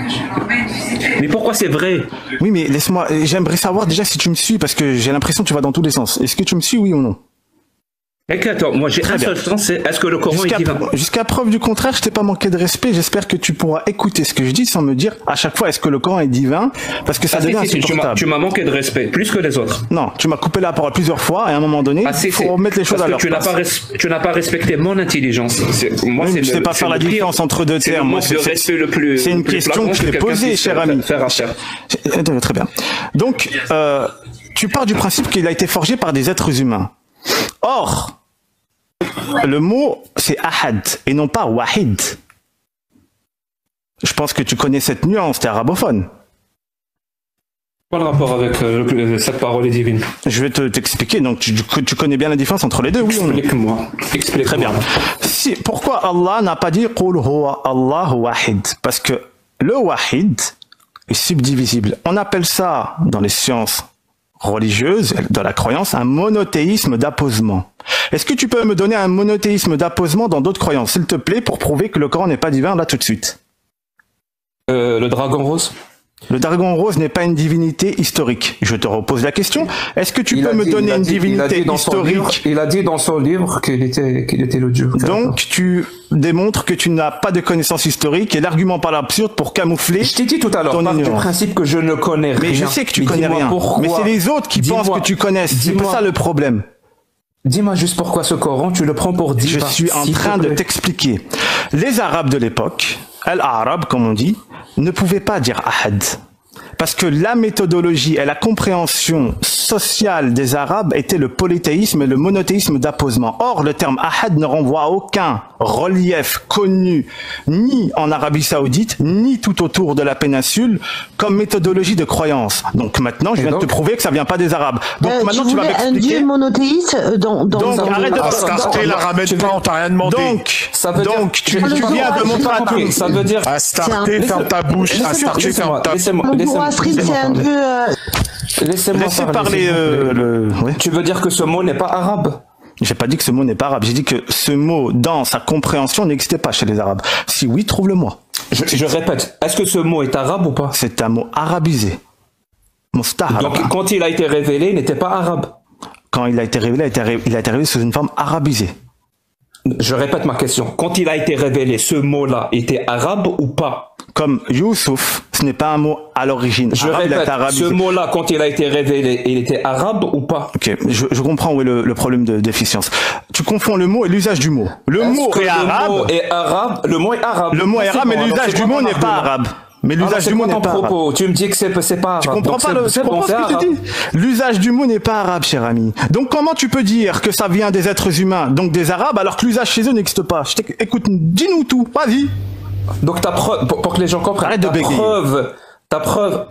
A: Mais pourquoi c'est vrai?
P: Oui, mais laisse-moi, j'aimerais savoir déjà si tu me suis, parce que j'ai l'impression que tu vas dans tous les sens. Est-ce que tu me suis, oui ou non?
A: Attends, moi j'ai un seul sens, c'est est-ce que le Coran est divin?
P: Jusqu'à preuve du contraire, je t'ai pas manqué de respect, j'espère que tu pourras écouter ce que je dis sans me dire à chaque fois est-ce que le Coran est divin, parce que ça devient insupportable.
A: Tu m'as manqué de respect, plus que les autres.
P: Non, tu m'as coupé la parole plusieurs fois, et à un moment donné, il faut remettre les choses à leur place.
A: Tu n'as pas respecté mon intelligence.
P: Moi, je ne sais pas faire la différence entre deux termes. C'est une question que je t'ai posée, cher ami. Très bien. Donc, tu pars du principe qu'il a été forgé par des êtres humains. Or, le mot c'est ahad et non pas wahid. Je pense que tu connais cette nuance, t'es arabophone.
A: Quel rapport avec cette parole divine?
P: Je vais t'expliquer, donc tu connais bien la différence entre les deux, oui ou non?
A: Explique-moi.
P: Très bien. Pourquoi Allah n'a pas dit Qul huwa Allahu wahid? Parce que le wahid est subdivisible. On appelle ça, dans les sciences religieuse, dans la croyance, un monothéisme d'apposement. Est-ce que tu peux me donner un monothéisme d'apposement dans d'autres croyances, s'il te plaît, pour prouver que le Coran n'est pas divin, là, tout de suite?
A: Le dragon rose?
P: Le dragon rose n'est pas une divinité historique. Je te repose la question. Est-ce que tu peux me donner une divinité historique?
A: Il a dit dans son livre qu'il était le Dieu.
P: Donc, tu démontres que tu n'as pas de connaissances historiques et l'argument par l'absurde pour camoufler.
A: Je t'ai dit tout à l'heure, par du principe que je ne connais rien.
P: Mais je sais que tu connais rien. Mais c'est les autres qui pensent que tu connais. C'est pas ça le problème.
A: Dis-moi juste pourquoi ce Coran, tu le prends pour divin.
P: Je suis en train de t'expliquer. Les Arabes de l'époque, Al-Arab, comme on dit, ne pouvaient pas dire ahad. Parce que la méthodologie et la compréhension sociale des Arabes était le polythéisme et le monothéisme d'apposement. Or, le terme ahad ne renvoie à aucun relief connu, ni en Arabie Saoudite, ni tout autour de la péninsule, comme méthodologie de croyance. Donc maintenant, je viens de te prouver que ça vient pas des Arabes. Donc maintenant, tu vas m'expliquer.
J: Un dieu monothéiste dans
N: arrête de Astarté, la ramène pas, on t'a rien demandé.
P: Donc, tu viens de montrer à tout.
A: Ça veut dire.
N: Astarté, ferme ta bouche. Astarté, ferme ta bouche.
A: Laissez-moi parler. Tu veux dire que ce mot n'est pas arabe?
P: J'ai pas dit que ce mot n'est pas arabe. J'ai dit que ce mot, dans sa compréhension, n'existait pas chez les Arabes. Si oui, trouve-le moi.
A: Je répète. Est-ce que ce mot est arabe ou pas?
P: C'est un mot arabisé.
A: Donc, quand il a été révélé, il n'était pas arabe.
P: Quand il a été révélé, il a été révélé sous une forme arabisée.
A: Je répète ma question. Quand il a été révélé, ce mot-là était arabe ou pas?
P: comme Youssouf, ce n'est pas un mot à l'origine.
A: Je répète, ce mot-là, quand il a été révélé, il était arabe ou pas?
P: Ok, je comprends où est le problème de déficience. Tu confonds le mot et l'usage du mot. Le mot est arabe.
A: Le mot est arabe.
P: Le mot est arabe, mais l'usage du mot n'est pas arabe. Mais l'usage du mot n'est pas arabe.
A: Tu me dis que c'est pas arabe.
P: Tu comprends pas ce que je te dis? L'usage du mot n'est pas arabe, cher ami. Donc comment tu peux dire que ça vient des êtres humains, donc des arabes, alors que l'usage chez eux n'existe pas? Écoute, dis-nous tout, vas-y.
A: Donc ta preuve, pour que les gens comprennent,
P: arrête de bégayer.
A: Ta preuve,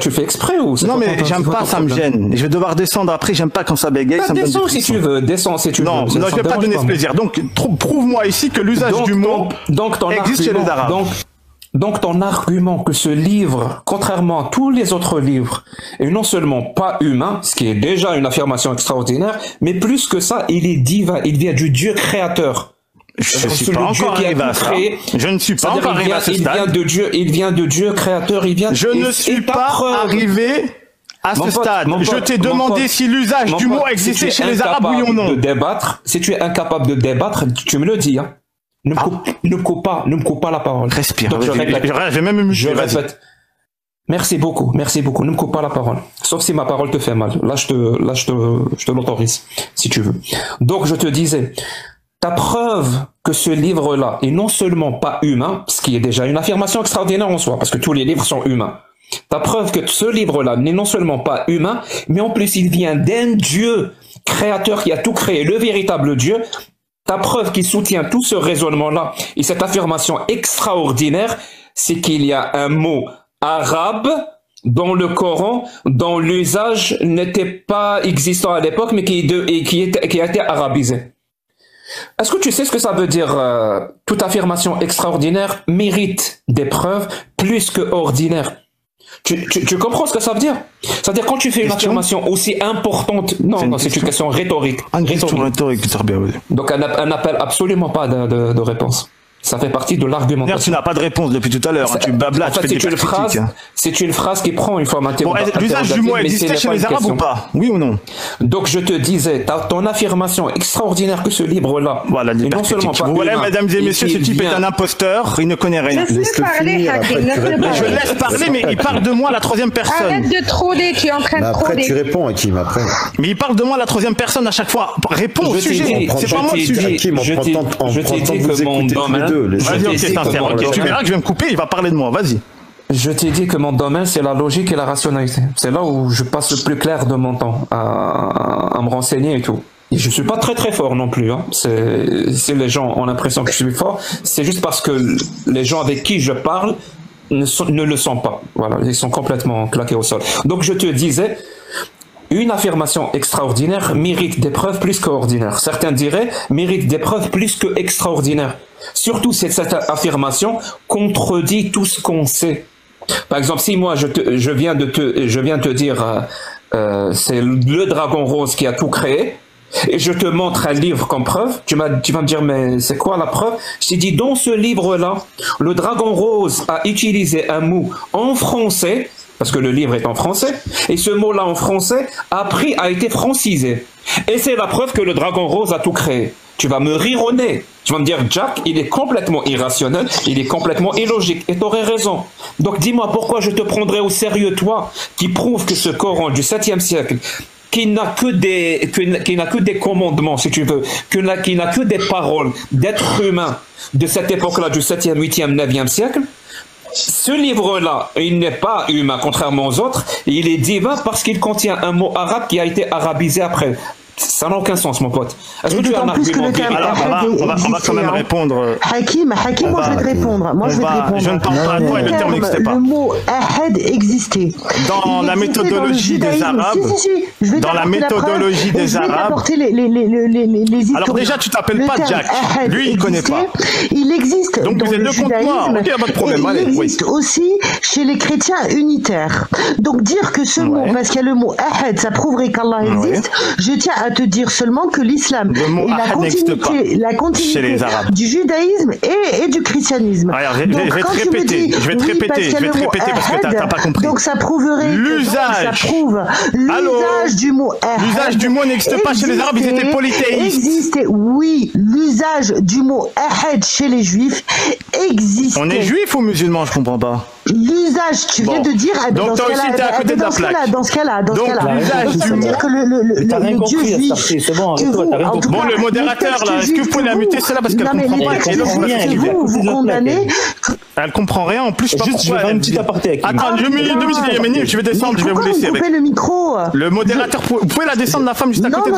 A: tu fais exprès ou
P: non mais j'aime pas, ça me gêne. Je vais devoir descendre après, j'aime pas quand ça bégaye.
A: Bah, descends si tu veux, descends si tu veux.
P: Non, je vais pas donner ce plaisir. Donc prouve-moi ici que l'usage du mot existe chez les arabes.
A: Donc ton argument que ce livre, contrairement à tous les autres livres, est non seulement pas humain, ce qui est déjà une affirmation extraordinaire, mais plus que ça, il est divin, il vient du Dieu créateur.
P: Je ne suis pas encore arrivé à ça. Je ne suis pas encore arrivé à ce stade.
A: Il vient de Dieu créateur, il vient.
P: Je ne suis pas arrivé à ce stade. Je t'ai demandé si l'usage du mot existait chez les Arabes, oui ou non.
A: Si tu es incapable de débattre, tu me le dis. Hein. Ne me coupe pas la parole.
P: Respire.
A: Donc,
P: je vais même me
A: répète. Merci beaucoup. Ne me coupe pas la parole. Sauf si ma parole te fait mal. Là, je te l'autorise, si tu veux. Donc, je te disais, ta preuve que ce livre-là est non seulement pas humain, ce qui est déjà une affirmation extraordinaire en soi, parce que tous les livres sont humains. Ta preuve que ce livre-là n'est non seulement pas humain, mais en plus il vient d'un Dieu créateur qui a tout créé, le véritable Dieu. Ta preuve qui soutient tout ce raisonnement-là et cette affirmation extraordinaire, c'est qu'il y a un mot arabe dans le Coran, dont l'usage n'était pas existant à l'époque, mais qui a été arabisé. Est-ce que tu sais ce que ça veut dire toute affirmation extraordinaire mérite des preuves plus que ordinaire? Tu comprends ce que ça veut dire? C'est-à-dire quand tu fais une affirmation aussi importante, non, c'est une question rhétorique.
P: Une question rhétorique,
A: donc elle n'appelle absolument pas de réponse. Ça fait partie de l'argumentation.
P: Tu n'as pas de réponse depuis tout à l'heure. Tu blabla,
A: en fait, c'est une phrase qui prend une fois maintenant.
P: L'usage du mot existait chez les Arabes ou pas? Oui ou non?
A: Donc je te disais, ton affirmation extraordinaire que ce livre-là,
P: voilà, non seulement pas. Voilà, mesdames et messieurs, ce type est un imposteur, il ne connaît rien.
L: Laisse-le parler, Hakim.
P: Je laisse parler, mais il parle de moi à la troisième personne.
L: Arrête de troller, tu es en train de troller.
C: Après, tu réponds, Hakim, après.
P: Mais il parle de moi à la troisième personne à chaque fois. Réponds au sujet. C'est pas moi le sujet.
A: Je t'ai dit que mon domaine.
P: Vas-y, ok, sincère. Ok, tu verras que je vais me couper, il va parler de moi. Vas-y.
A: Je t'ai dit que mon domaine, c'est la logique et la rationalité. C'est là où je passe le plus clair de mon temps à me renseigner et tout. Et je suis pas très très fort non plus. Hein. Si les gens ont l'impression que je suis fort, c'est juste parce que les gens avec qui je parle ne le sont pas. Voilà, ils sont complètement claqués au sol. Donc je te disais, une affirmation extraordinaire mérite des preuves plus qu'ordinaires. Certains diraient mérite des preuves plus que extraordinaires. Surtout si cette affirmation contredit tout ce qu'on sait. Par exemple, si moi je viens de te dire c'est le dragon rose qui a tout créé, et je te montre un livre comme preuve, tu vas me dire mais c'est quoi la preuve? Je t'ai dit dans ce livre-là, le dragon rose a utilisé un mot en français, parce que le livre est en français, et ce mot-là en français a été francisé. Et c'est la preuve que le dragon rose a tout créé. Tu vas me rire au nez. Tu vas me dire, Jack, il est complètement irrationnel, il est complètement illogique. Et tu aurais raison. Donc dis-moi pourquoi je te prendrais au sérieux, toi, qui prouve que ce Coran du 7e siècle, qui n'a que des commandements, si tu veux, qui n'a que des paroles d'êtres humains de cette époque-là, du 7e, 8e, 9e siècle, ce livre-là, il n'est pas humain, contrairement aux autres, il est divin parce qu'il contient un mot arabe qui a été arabisé après. Ça n'a aucun sens, mon pote. Est-ce que tu as un argument?
P: On va quand même répondre.
J: Hakim, moi je vais te répondre.
P: Je ne parle pas à toi et le terme n'existait pas.
J: Le mot ahad existait.
P: Dans la méthodologie des Arabes. Dans la méthodologie des Arabes. Alors déjà, tu t'appelles pas Jack. Lui, il connaît pas.
J: Il existe.
P: Donc vous êtes deux contre moi. Ok, pas de problème.
J: Il existe aussi chez les chrétiens unitaires. Donc dire que ce mot, parce qu'il y a le mot ahad, ça prouverait qu'Allah existe. Je tiens à te dire seulement que l'islam est la continuité du judaïsme et du christianisme.
P: Alors, je vais te répéter parce que t'as pas compris.
J: Donc ça prouverait l'usage du mot ahad.
P: L'usage du mot n'existe pas chez les Arabes, ils étaient polythéistes.
J: Oui, l'usage du mot ahad chez les Juifs existait.
P: On est juif ou musulman, je comprends pas.
J: L'usage, tu viens de dire.
P: Donc toi aussi t'es à côté de la plaque.
J: Dans ce cas-là.
P: L'usage du mot.
J: Que le Dieu juif.
P: Bon, le modérateur là, est-ce que vous pouvez la muter celle-là parce qu'elle comprend pas.
J: Vous condamnez.
P: Elle comprend rien. En plus, je sais pas pourquoi.
I: Je vais faire une petite aparté.
P: Attends, 2 minutes, je vais descendre, je vais vous laisser.
J: Coupez le micro.
P: Le modérateur, vous pouvez la descendre la femme juste à côté.
J: Non.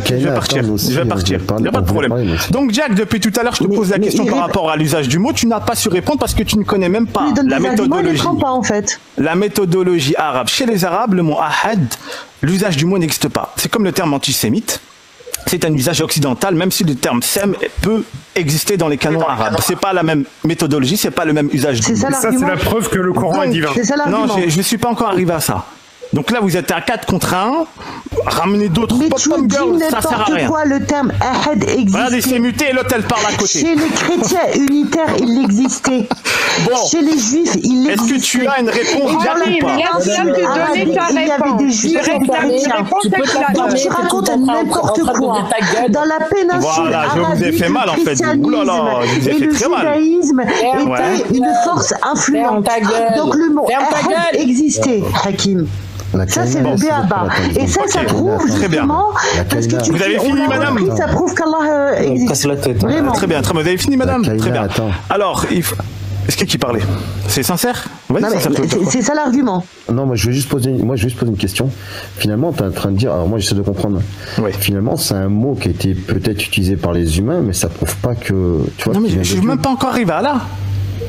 P: Je vais partir. Il n'y a pas de problème. Donc Jack, depuis tout à l'heure, je te pose la question par rapport à l'usage du mot. Tu n'as pas su répondre parce que tu ne connais même pas la méthodologie. La méthodologie arabe. Chez les Arabes, le mot ahad, l'usage du mot n'existe pas. C'est comme le terme antisémite. C'est un usage occidental, même si le terme sem peut exister dans les canons arabes. C'est pas la même méthodologie, c'est pas le même usage du mot.
G: Ça, c'est la preuve que le Coran est divin.
P: Non, je ne suis pas encore arrivé à ça. Donc là, vous êtes à 4 contre 1. Ramenez d'autres
J: pop-up girls, ça sert à rien. Quoi, le terme ahad existe.
P: Regardez, c'est muté et l'autre, elle parle à côté.
J: Chez les chrétiens unitaires, il existait.
P: Bon.
J: Chez les juifs, il existait.
P: Est-ce que tu as une réponse
L: Il y avait des juifs chrétiens.
J: Tu racontes n'importe quoi. Dans la péninsule
P: arabique, je vous ai fait mal en fait.
J: Et le judaïsme était une force influente. Donc le mot ahad existait, Hakim. Ça, c'est le béaba. Et ça prouve justement. Parce que
P: vous avez fini, madame?
J: Ça prouve qu'Allah existe.
P: Vraiment. Très bien. Vous avez fini, madame? Très bien. Alors, est-ce qui parlait? C'est sincère?
J: C'est ça l'argument.
C: Non, moi je vais juste poser une question. Finalement, tu es en train de dire, alors moi j'essaie de comprendre.
P: Ouais.
C: Finalement, c'est un mot qui a été peut-être utilisé par les humains, mais ça prouve pas que. Tu vois,
P: non, mais je suis même pas encore arrivé à là.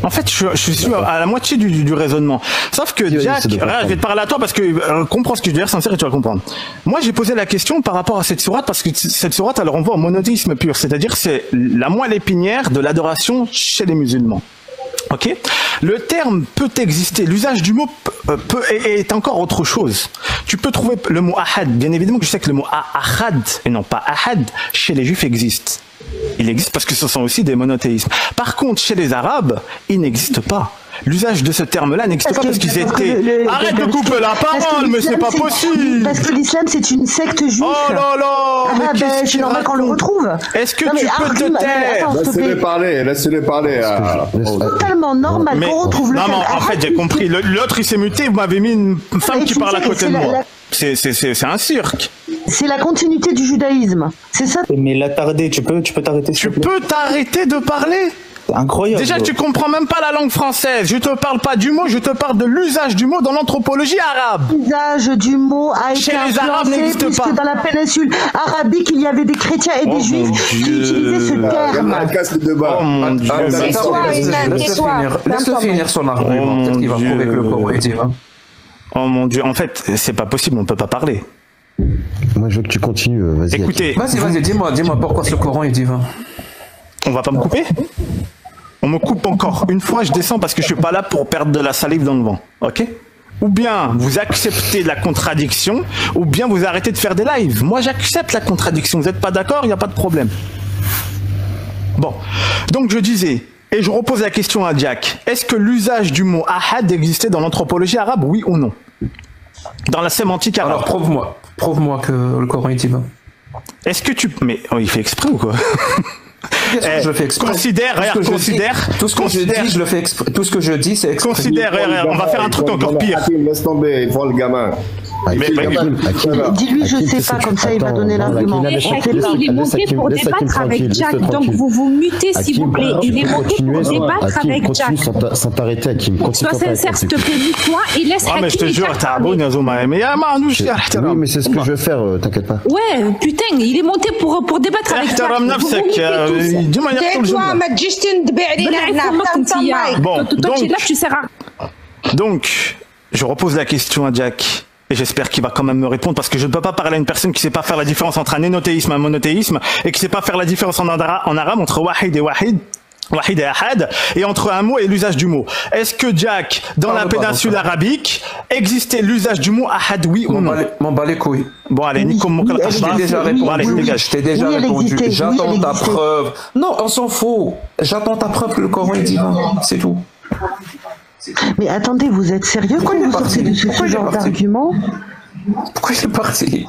P: En fait, je suis à la moitié du raisonnement. Sauf que Jack, je vais te parler à toi parce que comprends ce que je veux dire, sincère, et tu vas comprendre. Moi, j'ai posé la question par rapport à cette sourate parce que cette sourate, elle renvoie au monothéisme pur, c'est-à-dire c'est la moelle épinière de l'adoration chez les musulmans. Ok, le terme peut exister, l'usage du mot est encore autre chose. Tu peux trouver le mot ahad, bien évidemment que je sais que le mot ahad et non pas ahad chez les juifs existe. Il existe parce que ce sont aussi des monothéismes. Par contre, chez les Arabes, il n'existe pas. L'usage de ce terme-là n'existe pas parce qu'ils étaient... Arrête de couper la parole, mais c'est pas possible.
J: Parce que l'islam, c'est une secte juive.
P: Oh là là, mais
J: c'est normal qu'on le retrouve.
P: Est-ce que tu peux te taire?
N: Laissez-les parler.
J: Totalement normal qu'on retrouve le terme.
P: Non, en fait, j'ai compris. L'autre, il s'est muté, vous m'avez mis une femme qui parle à côté de moi. C'est un cirque.
J: C'est la continuité du judaïsme. C'est ça.
I: Mais l'attardé, tu peux t'arrêter.
P: Tu peux t'arrêter de parler?
I: C'est incroyable.
P: Déjà, tu comprends même pas la langue française. Je te parle pas du mot, je te parle de l'usage du mot dans l'anthropologie arabe.
J: L'usage du mot a été influencé puisque dans la péninsule arabique, il y avait des chrétiens et des juifs qui utilisaient ce terme.
P: Oh mon Dieu.
A: Laisse-le finir son argument. Peut-être qu'il va prouver que le Coran est divin.
P: Oh mon Dieu, en fait, c'est pas possible, on peut pas parler.
C: Moi, je veux que tu continues, vas-y.
P: Écoutez.
A: Vas-y, dis-moi pourquoi ce Coran est divin.
P: On va pas me couper? On me coupe encore une fois, je descends parce que je suis pas là pour perdre de la salive dans le vent, ok? Ou bien vous acceptez la contradiction, ou bien vous arrêtez de faire des lives. Moi, j'accepte la contradiction. Vous n'êtes pas d'accord? Il n'y a pas de problème. Bon, donc je disais, et je repose la question à Jack, est-ce que l'usage du mot ahad existait dans l'anthropologie arabe, oui ou non? Dans la sémantique arabe.
A: Alors prouve-moi que le Coran est divin.
P: Est-ce que tu... Mais il fait exprès ou quoi?
A: Je le fais exprès.
P: Considère.
A: Tout ce que je dis, je le fais exprès. Tout ce que je dis, c'est exprès.
P: Considère, on va faire un truc encore pire.
N: Laisse tomber, il voit le gamin.
J: Dis-lui, je sais pas, comme ça il va donner l'argument.
L: Il est monté pour débattre avec Jack, donc vous vous mutez s'il vous plaît. Il est monté pour débattre avec Jack.
C: Sans t'arrêter, Hakim.
L: Sois sincère, s'il te plaît, mute-toi et laisse Hakim.
P: Ah, mais je te jure, t'as abonné à Zoma. Mais
C: oui, mais c'est ce que je vais faire, t'inquiète pas.
L: Ouais, putain, il est monté pour débattre avec Jack.
P: Donc, je repose la question à Jack. Et j'espère qu'il va quand même me répondre parce que je ne peux pas parler à une personne qui ne sait pas faire la différence entre un énothéisme et un monothéisme et qui ne sait pas faire la différence en arabe entre wahid et wahid Wahid et Ahad, et entre un mot et l'usage du mot. Est-ce que, Jack, dans la péninsule arabique, existait l'usage du mot Ahad, oui ou non?
A: M'en bats les couilles.
P: Bon, allez, Nico, mon
A: je t'ai déjà répondu. Je t'ai déjà répondu. J'attends ta preuve. Non, on s'en fout. J'attends ta preuve que le Coran est divin. C'est tout.
J: Mais attendez, vous êtes sérieux quand vous sortez de ce genre d'argument?
A: Pourquoi il est parti?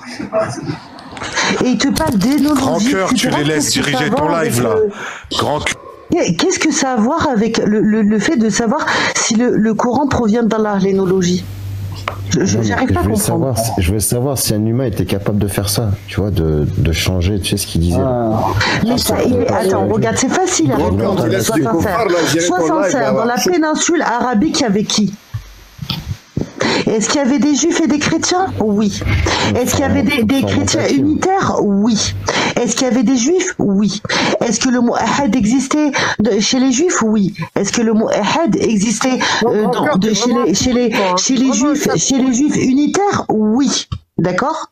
J: Et il te parle d'énologie.
N: Grand cœur, tu les laisses diriger ton live là. Grand cœur.
J: Qu'est-ce que ça a à voir avec le fait de savoir si le Coran provient d'Allah, l'énologie? J'arrive pas à comprendre.
C: Je veux savoir si un humain était capable de faire ça, tu vois, de changer, tu sais ce qu'il disait.
J: Attends, regarde, c'est facile à répondre. Sois sincère. Dans la péninsule arabique, il y avait qui? Est-ce qu'il y avait des juifs et des chrétiens? Oui. Est-ce qu'il y avait des chrétiens unitaires? Oui. Est-ce qu'il y avait des juifs? Oui. Est-ce que le mot ahad existait chez les juifs? Oui. Est-ce que le mot ahad existait chez les juifs unitaires? Oui. D'accord?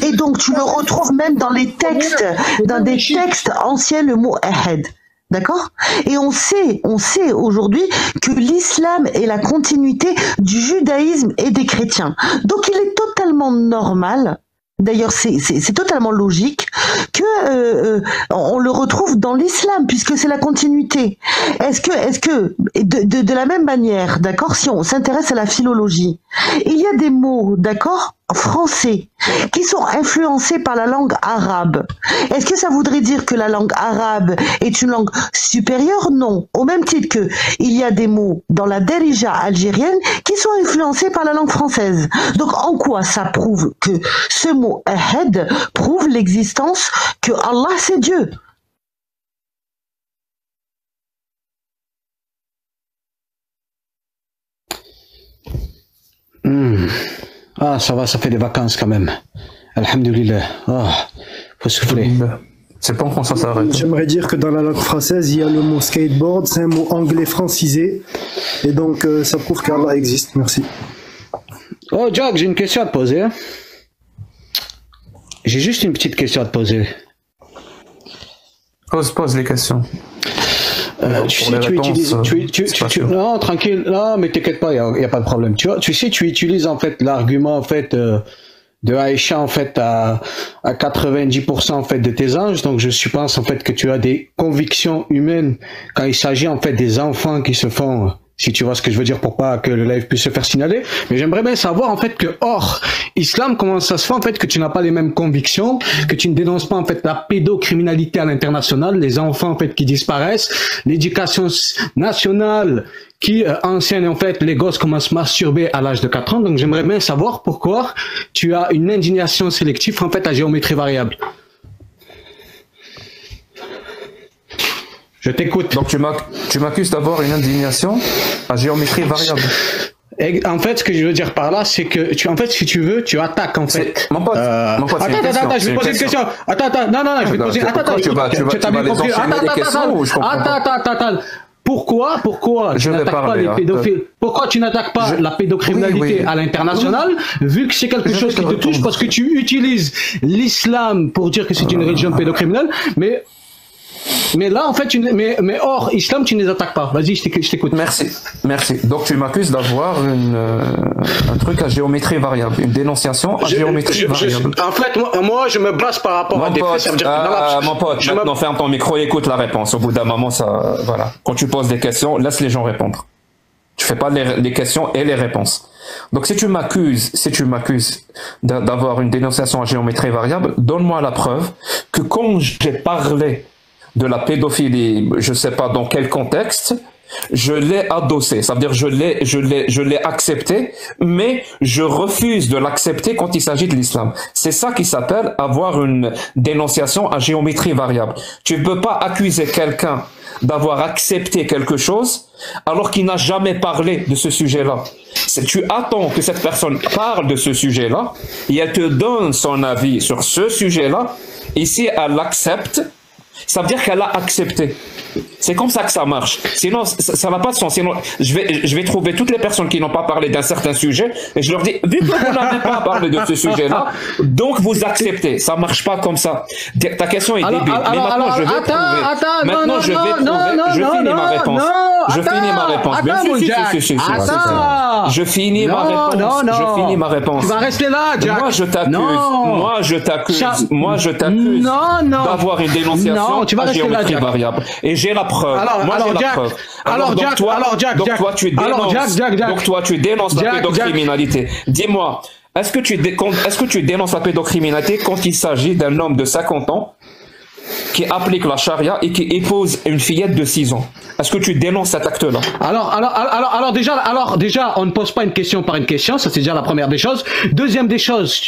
J: Et donc tu le retrouves même dans les textes, dans des textes anciens, le mot ahad. D'accord? Et on sait aujourd'hui que l'islam est la continuité du judaïsme et des chrétiens. Donc il est totalement normal, d'ailleurs c'est totalement logique, que on le retrouve dans l'islam, puisque c'est la continuité. Est-ce que de la même manière, d'accord, si on s'intéresse à la philologie, il y a des mots, d'accord, français, qui sont influencés par la langue arabe. Est-ce que ça voudrait dire que la langue arabe est une langue supérieure? Non. Au même titre que il y a des mots dans la Darija algérienne qui sont influencés par la langue française. Donc en quoi ça prouve que ce mot ahad prouve l'existence que Allah c'est Dieu?
F: Ah, ça va, ça fait des vacances quand même. Alhamdulillah. Ah, faut souffler.
A: C'est pas en français, ça s'arrête.
B: J'aimerais dire que dans la langue française, il y a le mot skateboard, c'est un mot anglais francisé. Et donc, ça prouve qu'Allah existe. Merci.
F: Oh, Jack, j'ai une question à te poser. J'ai juste une petite question à te poser.
A: Pose les questions.
F: Tu sais, tu utilises, non, tranquille, non, mais t'inquiète pas, il y a pas de problème. Tu sais, tu utilises en fait l'argument en fait de Aïcha en fait à 90% en fait de tes anges. Donc je suppose en fait que tu as des convictions humaines quand il s'agit en fait des enfants qui se font, si tu vois ce que je veux dire, pour pas que le live puisse se faire signaler. Mais j'aimerais bien savoir en fait que hors islam, comment ça se fait en fait que tu n'as pas les mêmes convictions, que tu ne dénonces pas en fait la pédocriminalité à l'international, les enfants en fait qui disparaissent, l'éducation nationale qui enseigne en fait les gosses comment se masturber à l'âge de 4 ans. Donc j'aimerais bien savoir pourquoi tu as une indignation sélective en fait à géométrie variable. Je t'écoute.
A: Donc tu m'accuses d'avoir une indignation à géométrie variable.
F: En fait, ce que je veux dire par là, c'est que en fait, si tu veux, tu attaques en fait.
A: Mon pote,
F: attends, je vais te poser une question. Attends, je vais te poser. Attends,
A: tu vas les enchaîner les questions ou je comprends pas.
F: Attends. Pourquoi tu n'attaques pas les pédophiles? Pourquoi tu n'attaques pas la pédocriminalité à l'international, vu que c'est quelque chose qui te touche, parce que tu utilises l'islam pour dire que c'est une religion pédocriminelle, mais là, en fait, mais hors islam, tu ne les attaques pas. Vas-y, je t'écoute.
A: Merci. Donc, tu m'accuses d'avoir un truc à géométrie variable, une dénonciation à géométrie variable.
F: En fait, moi, je me base par rapport à des faits.
A: Mon pote, maintenant, ferme ton micro et écoute la réponse. Au bout d'un moment, ça, voilà. Quand tu poses des questions, laisse les gens répondre. Tu fais pas les questions et les réponses. Donc, si tu m'accuses d'avoir une dénonciation à géométrie variable, donne-moi la preuve que quand j'ai parlé de la pédophilie, je sais pas dans quel contexte, je l'ai adossé. Ça veut dire je l'ai accepté, mais je refuse de l'accepter quand il s'agit de l'islam. C'est ça qui s'appelle avoir une dénonciation à géométrie variable. Tu ne peux pas accuser quelqu'un d'avoir accepté quelque chose alors qu'il n'a jamais parlé de ce sujet-là. Tu attends que cette personne parle de ce sujet-là et elle te donne son avis sur ce sujet-là. Ici, elle l'accepte. Ça veut dire qu'elle a accepté. C'est comme ça que ça marche. Sinon, ça n'a pas de sens. Sinon, je vais trouver toutes les personnes qui n'ont pas parlé d'un certain sujet et je leur dis, vu que vous n'avez pas parlé de ce sujet-là, donc vous acceptez. Ça marche pas comme ça. Ta question est débile. Mais maintenant, je vais prouver. Maintenant, je vais prouver. Je finis ma réponse. Je finis ma réponse. Je finis ma réponse. Je finis ma réponse.
F: Tu vas rester là, Jack.
A: Moi, je t'accuse d'avoir une dénonciation à géométrie variable. Et j'ai la preuve. Toi, tu dénonces la pédocriminalité. Dis-moi, est-ce que tu dénonces la pédocriminalité quand il s'agit d'un homme de 50 ans qui applique la charia et qui épouse une fillette de 6 ans? Est-ce que tu dénonces cet acte-là?
F: Alors déjà, on ne pose pas une question par une question, ça c'est déjà la première des choses. Deuxième des choses,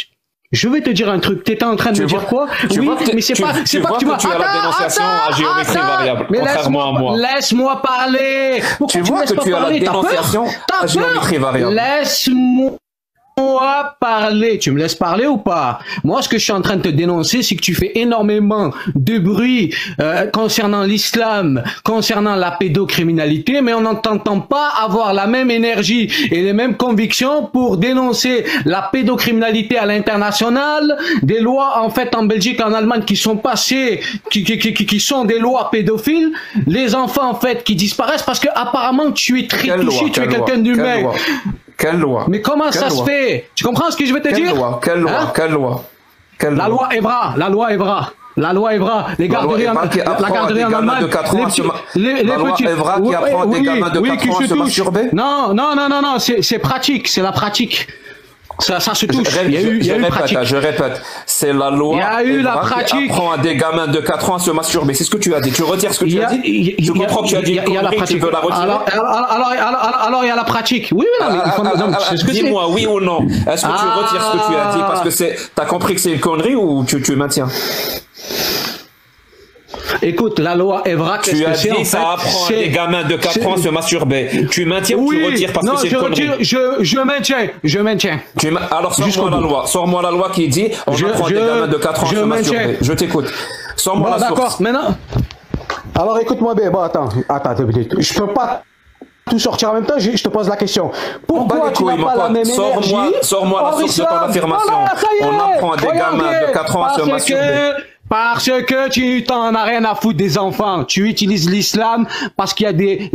F: je vais te dire un truc. T'étais en train de me dire quoi? Oui, mais c'est pas que tu
A: as la dénonciation à géométrie variable, contrairement à moi.
F: Laisse-moi parler.
A: Tu vois que tu as la dénonciation à géométrie variable.
F: Laisse-moi parler. Tu me laisses parler ou pas? Moi, ce que je suis en train de te dénoncer, c'est que tu fais énormément de bruit concernant l'islam, concernant la pédocriminalité, mais on n'entend pas avoir la même énergie et les mêmes convictions pour dénoncer la pédocriminalité à l'international, des lois en fait en Belgique, en Allemagne qui sont passées, qui sont des lois pédophiles, les enfants en fait qui disparaissent parce que apparemment tu es très touché, tu es quelqu'un d'humain.
A: Quelle loi?
F: Mais comment ça se fait? Tu comprends ce que je veux te dire?
A: Quelle loi?
F: La loi Evra. La loi Evra. Les garderies en Allemagne.
A: La loi Evra qui apprend des gamins de 4 ans à se masturber?
F: Non, c'est pratique, c'est la pratique. Ça se touche.
A: Je répète, c'est la loi
F: qui
A: apprend à des gamins de 4 ans à se masturber. C'est ce que tu as dit. Tu retires ce que tu as dit? Je comprends que tu as dit tu veux la retirer.
F: Alors il y a la pratique. Oui,
A: dis-moi oui ou non. Est-ce que tu retires ce que tu as dit parce que t'as compris que c'est une connerie ou tu maintiens?
F: Écoute, la loi Evra,
A: tu as dit ça apprend à des gamins de 4 ans à se masturber. Tu maintiens ou tu retires parce que c'est une connerie?
F: Je maintiens.
A: Alors sors-moi la loi qui dit on apprend à des gamins de 4 ans à se masturber. Je t'écoute. Sors-moi la source.
F: D'accord, maintenant. Alors écoute-moi bien. Bon, attends. Je peux pas tout sortir en même temps, je te pose la question. Pourquoi tu n'as pas la même énergie?
A: Sors-moi la source de ton affirmation. On apprend à des gamins de 4 ans à se masturber.
F: Parce que tu t'en as rien à foutre des enfants. Tu utilises l'islam parce qu'il y a des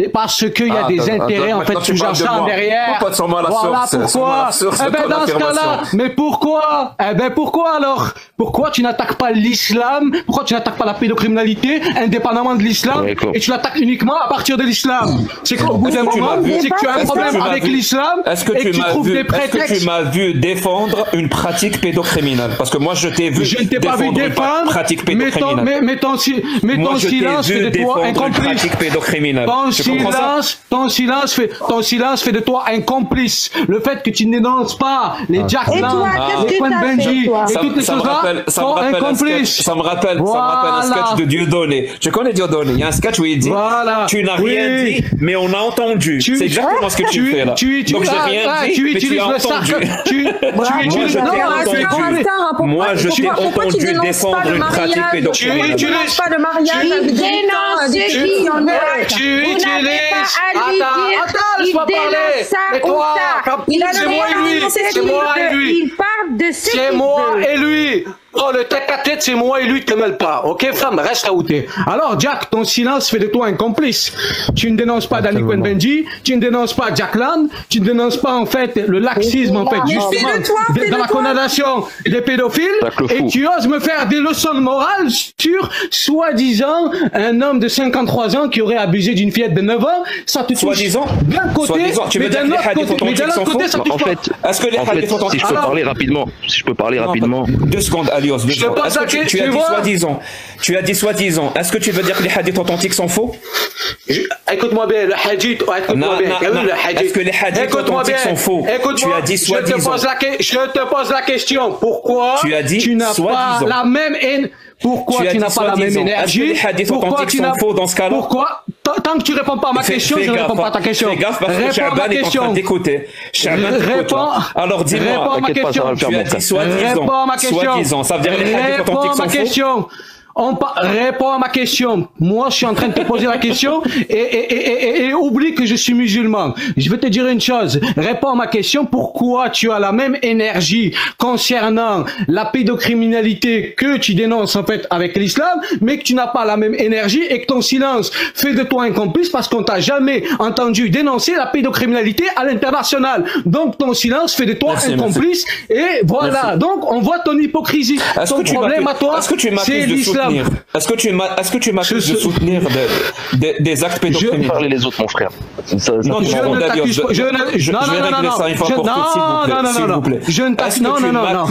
F: intérêts en fait sous-jacents derrière. Voilà pourquoi. Eh ben dans ce cas-là, mais pourquoi? Eh ben pourquoi alors? Pourquoi tu n'attaques pas l'islam? Pourquoi tu n'attaques pas la pédocriminalité indépendamment de l'islam et tu l'attaques uniquement à partir de l'islam? C'est qu'au bout d'un moment, c'est que tu as un problème avec l'islam et que tu trouves des prétextes.
A: Est-ce que tu m'as vu défendre une pratique pédocriminelle? Parce que moi je t'ai vu défendre une pratique pédocriminelle.
F: Mais ton silence fait de toi un complice. Ton silence fait de toi un complice. Le fait que tu ne dénonces pas les Jack Lang, les Quan Benji et toutes les choses-là sont un complice.
A: Ça me rappelle un sketch de Dieudonné. Je connais Dieudonné. Il y a un sketch où il dit tu n'as rien dit, mais on a entendu. C'est exactement ce que tu fais là. Donc j'ai rien dit, mais tu as entendu. Moi je t'ai entendu défendre une pratique pédocriminelle.
L: Tu dénonces pas le mariage. Tu dénonces ceux qui en ont.
F: Tu utilises. Attends, laisse-moi parler. Et toi, c'est moi et lui.
L: Il parle de ce
F: c'est moi et lui. Oh, le tête-à-tête, c'est moi et lui, te mêle pas. Ok, femme, reste là où t'es. Alors, Jack, ton silence fait de toi un complice. Tu ne dénonces pas Danny Cohn-Bendji, tu ne dénonces pas Jack Lang, tu ne dénonces pas, en fait, le laxisme, en fait, justement, dans la condamnation des pédophiles, et tu oses me faire des leçons de morale sur, soi-disant, un homme de 53 ans qui aurait abusé d'une fillette de 9 ans. Ça te touche d'un côté, mais d'un autre côté, ça touche pas.
A: Est-ce que les hadiths authentiques,
Q: si je peux parler rapidement,
A: 2 secondes, Alios. Tu as dit soi-disant. Est-ce que tu veux dire que les hadiths authentiques sont faux?
F: Écoute-moi bien, le hadith.
A: Est-ce que les hadiths authentiques sont faux? Tu as dit soi-disant.
F: Je te pose la question. Pourquoi tu n'as pas la même énergie? Pourquoi tu n'as pas la même énergie?
A: Est-ce que les hadiths authentiques sont faux dans ce cas-là?
F: Pourquoi? Tant que tu réponds pas à ma question, je ne réponds pas à ta question.
A: Fais gaffe parce que Shaban est en train d'écouter. Alors dis-moi,
F: tu as dit soi-disant.
A: Ça veut dire que les hadiths authentiques sont faux?
F: Réponds à ma question. Moi, je suis en train de te poser la question et oublie que je suis musulman. Je vais te dire une chose. Réponds à ma question. Pourquoi tu as la même énergie concernant la pédocriminalité que tu dénonces en fait avec l'islam, mais que tu n'as pas la même énergie et que ton silence fait de toi un complice parce qu'on t'a jamais entendu dénoncer la pédocriminalité à l'international. Donc ton silence fait de toi un complice et voilà. Merci. Donc on voit ton hypocrisie. Ton problème à toi, c'est l'islam.
A: Est-ce que tu m'accuses de soutenir des actes pédocriminels?
Q: Parler les autres, mon frère.
F: Non, je ne t'accuse pas. Je vais régler ça une fois pour toutes, s'il vous plaît. Je ne t'accuse pas.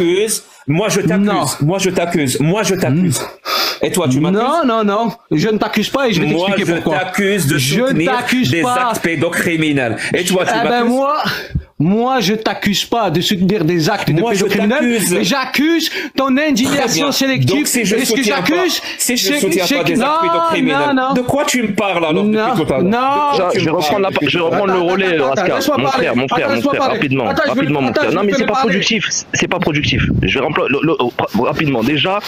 A: Moi je t'accuse. Moi je t'accuse. Et toi tu m'accuses?
F: Non. Je ne t'accuse pas et je vais t'expliquer pourquoi.
A: Moi je t'accuse de soutenir des actes pédocriminels. Et toi tu m'accuses?
F: Moi, je t'accuse pas de soutenir des actes de pédocriminels, mais j'accuse ton indignation sélective.
A: Donc, si je soutiens pas des actes pédocriminels, de quoi tu me parles alors depuis tout à l'heure?
Q: Je vais reprendre le relais, Raska. Mon frère, rapidement, mon frère. Non, mais c'est pas productif. Je vais remplir rapidement. Déjà,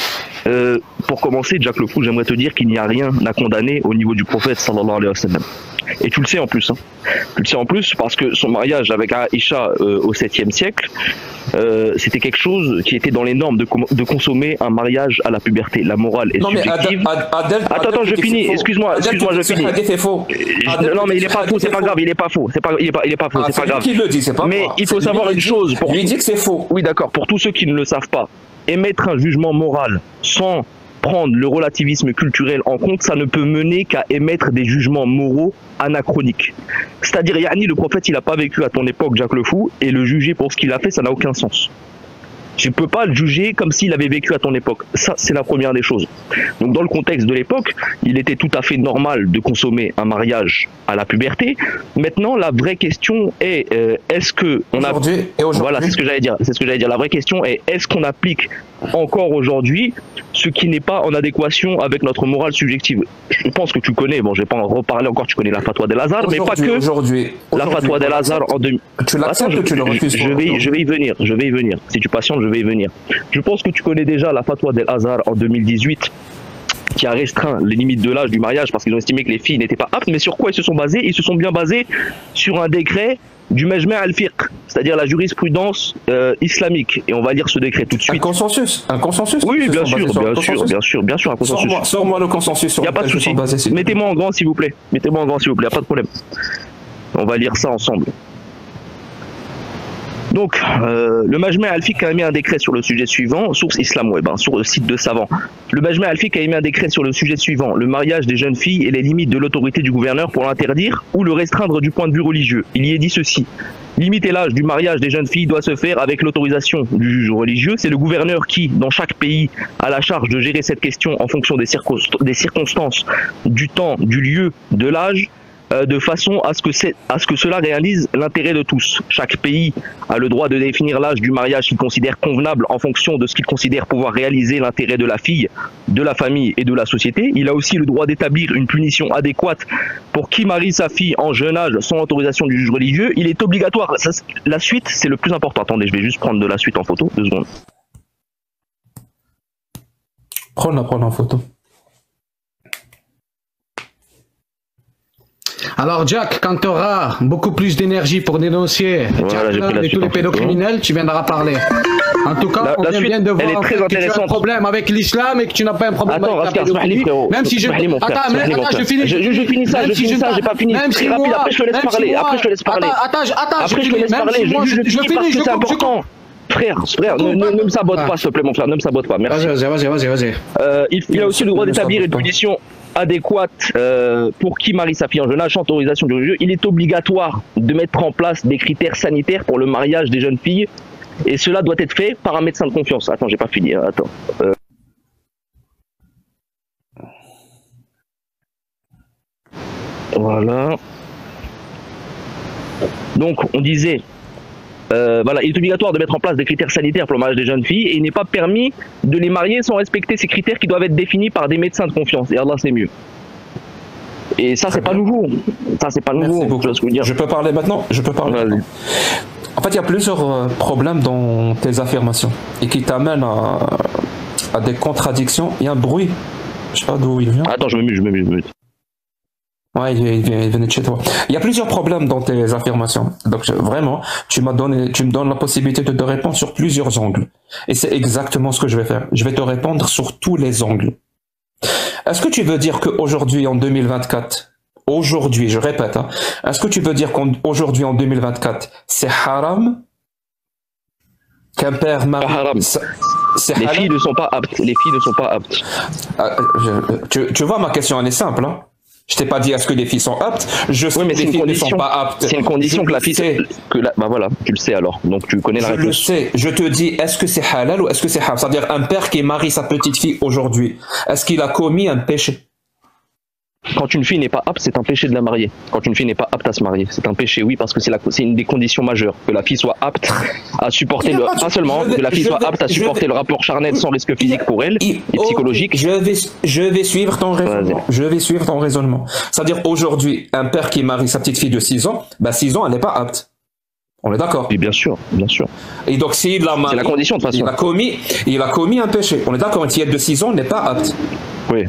Q: pour commencer, Jack le Fou, j'aimerais te dire qu'il n'y a rien à condamner au niveau du prophète sallallahu alayhi wa sallam. Et tu le sais en plus. Tu le sais en plus parce que son mariage avec Aïcha au 7e siècle, c'était quelque chose qui était dans les normes de consommer un mariage à la puberté. La morale est subjective. Attends, je finis. Excuse-moi, je finis. Non, mais il est pas faux, c'est pas grave, il est pas faux. Il est pas faux, c'est pas grave. Mais il faut savoir une chose.
A: Il dit que c'est faux.
Q: Oui, d'accord. Pour tous ceux qui ne le savent pas, émettre un jugement moral sans prendre le relativisme culturel en compte, ça ne peut mener qu'à émettre des jugements moraux anachroniques. C'est-à-dire, le prophète, il n'a pas vécu à ton époque, Jack le Fou, et le juger pour ce qu'il a fait, ça n'a aucun sens. Tu ne peux pas le juger comme s'il avait vécu à ton époque. Ça, c'est la première des choses. Donc, dans le contexte de l'époque, il était tout à fait normal de consommer un mariage à la puberté. Maintenant, la vraie question est, est-ce que on a... Voilà, c'est ce que j'allais dire. La vraie question est, est-ce qu'on applique encore aujourd'hui ce qui n'est pas en adéquation avec notre morale subjective? Je pense que tu connais, bon, je vais pas en reparler encore, tu connais la fatwa d'El-Azhar, mais pas que la fatwa d'El-Azhar en 2000.
A: Tu l'acceptes ou tu le refuses?
Q: Je vais y venir. Si tu patientes, je vais y venir. Je pense que tu connais déjà la fatwa d'El-Azhar en 2018 qui a restreint les limites de l'âge du mariage parce qu'ils ont estimé que les filles n'étaient pas aptes. Mais sur quoi ils se sont basés? Ils se sont bien basés sur un décret du Majma' al-Fiqh, c'est-à-dire la jurisprudence islamique. Et on va lire ce décret tout de suite.
A: Un consensus?
Q: Oui, bien sûr, un consensus.
A: Sors-moi le consensus.
Q: Il n'y a pas de souci. Mettez-moi en grand s'il vous plaît. Il n'y a pas de problème. On va lire ça ensemble. Donc, le Majma' al-Fiqh a émis un décret sur le sujet suivant, source Islam Web, sur le site de Savant. Le Majma' al-Fiqh a émis un décret sur le sujet suivant, le mariage des jeunes filles et les limites de l'autorité du gouverneur pour l'interdire ou le restreindre du point de vue religieux. Il y est dit ceci. Limiter l'âge du mariage des jeunes filles doit se faire avec l'autorisation du juge religieux. C'est le gouverneur qui, dans chaque pays, a la charge de gérer cette question en fonction des circonstances, du temps, du lieu, de l'âge, de façon à ce que cela réalise l'intérêt de tous. Chaque pays a le droit de définir l'âge du mariage qu'il considère convenable en fonction de ce qu'il considère pouvoir réaliser l'intérêt de la fille, de la famille et de la société. Il a aussi le droit d'établir une punition adéquate pour qui marie sa fille en jeune âge sans autorisation du juge religieux. Il est obligatoire. La suite, c'est le plus important. Attendez, je vais juste prendre de la suite en photo. 2 secondes.
A: Prends-la en photo.
F: Alors Jack, quand tu auras beaucoup plus d'énergie pour dénoncer tous les pédocriminels, tu viendras parler. En tout cas, on vient bien de voir que tu as un problème avec l'islam et que tu n'as pas un problème avec la pédophilie. Même si je... Attends, je finis.
Q: Je finis ça, j'ai pas fini.
F: Même si
Q: moi... Après, je te laisse parler.
F: Après, je te laisse parler.
Q: Je finis parce que c'est important. Frère, ne me sabote pas, s'il te plaît, mon frère, ne me sabote pas, merci.
F: Vas-y.
Q: Il a aussi le droit d'établir une punition adéquate pour qui marie sa fille en jeune âge sans autorisation du juge. Il est obligatoire de mettre en place des critères sanitaires pour le mariage des jeunes filles et cela doit être fait par un médecin de confiance. Attends, j'ai pas fini, attends. Voilà. Donc, on disait... voilà, il est obligatoire de mettre en place des critères sanitaires pour le mariage des jeunes filles et il n'est pas permis de les marier sans respecter ces critères qui doivent être définis par des médecins de confiance. Et Allah, c'est mieux. Et ça, c'est pas nouveau.
A: Je peux parler maintenant? En fait, il y a plusieurs problèmes dans tes affirmations et qui t'amènent à des contradictions. Il y a un bruit Je sais pas d'où il vient.
Q: Attends, je me mute.
A: Ouais, il venait de chez toi. Il y a plusieurs problèmes dans tes affirmations. Donc vraiment, tu me donnes la possibilité de te répondre sur plusieurs angles. Et c'est exactement ce que je vais faire. Je vais te répondre sur tous les angles. Est-ce que tu veux dire qu'aujourd'hui, en 2024, aujourd'hui, je répète, hein, est-ce que tu veux dire qu'aujourd'hui, en 2024, c'est haram qu'un père marie...
Q: haram. Les filles ne sont pas aptes. Les filles ne sont pas aptes.
A: Tu vois, ma question, elle est simple, hein. Je t'ai pas dit est-ce que les filles sont aptes. Je sais que les filles ne sont pas aptes.
Q: C'est une condition que la fille sait. Bah voilà, tu le sais alors. Donc tu connais la réponse.
A: Je le sais. Je te dis, est-ce que c'est halal ou est-ce que c'est haram? C'est-à-dire un père qui marie sa petite fille aujourd'hui, est-ce qu'il a commis un péché?
Q: Quand une fille n'est pas apte, c'est un péché de la marier. Quand une fille n'est pas apte à se marier, c'est un péché, oui, parce que c'est une des conditions majeures. Que la fille soit apte à supporter pas seulement, que la fille soit apte à supporter le rapport charnel sans risque physique pour elle et psychologique.
A: Je vais suivre ton raisonnement. Je vais suivre ton raisonnement. C'est-à-dire aujourd'hui, un père qui marie sa petite fille de 6 ans, 6 ans, elle n'est pas apte. On est d'accord?
Q: Oui, bien sûr, bien sûr.
A: Et donc s'il la marie,
Q: c'est la condition de toute façon.
A: Il a commis un péché. On est d'accord? Une fillette de 6 ans n'est pas apte.
Q: Oui.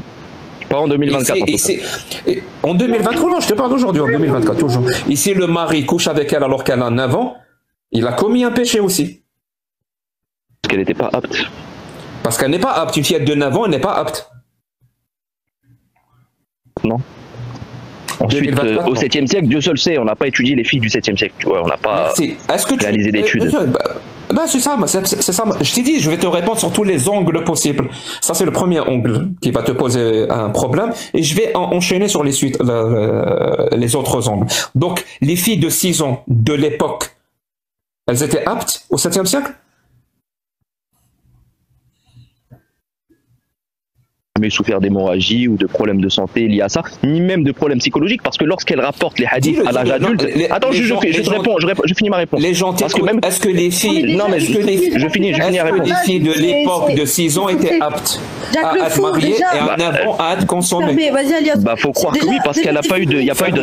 Q: Pas en 2024.
A: En 2023, non, je te parle d'aujourd'hui, en 2024, toujours. Ici, le mari couche avec elle alors qu'elle a 9 ans, il a commis un péché aussi.
Q: Parce qu'elle n'était pas apte.
A: Parce qu'elle n'est pas apte. Une fillette de 9 ans, elle n'est pas apte.
Q: Non. Ensuite, au 7e siècle, Dieu seul sait, on n'a pas étudié les filles du 7e siècle, tu vois, on n'a pas réalisé d'études.
A: C'est ça, c'est ça. Je t'ai dit, je vais te répondre sur tous les angles possibles. Ça, c'est le premier angle qui va te poser un problème, et je vais enchaîner sur les autres angles. Donc, les filles de 6 ans de l'époque, elles étaient aptes au 7e siècle?
Q: Mais souffert d'hémorragie ou de problèmes de santé liés à ça, ni même de problèmes psychologiques, parce que lorsqu'elle rapporte les hadiths à l'âge adulte... Attends, je finis ma réponse.
A: Les gens parce que même... Est-ce que les filles...
Q: Non, mais je finis la réponse.
A: Les filles de l'époque de 6 ans étaient aptes à être mariées et en avant à être consommées?
Q: Bah, faut croire que oui, parce qu'elle n'a pas eu de... Il n'y a pas eu de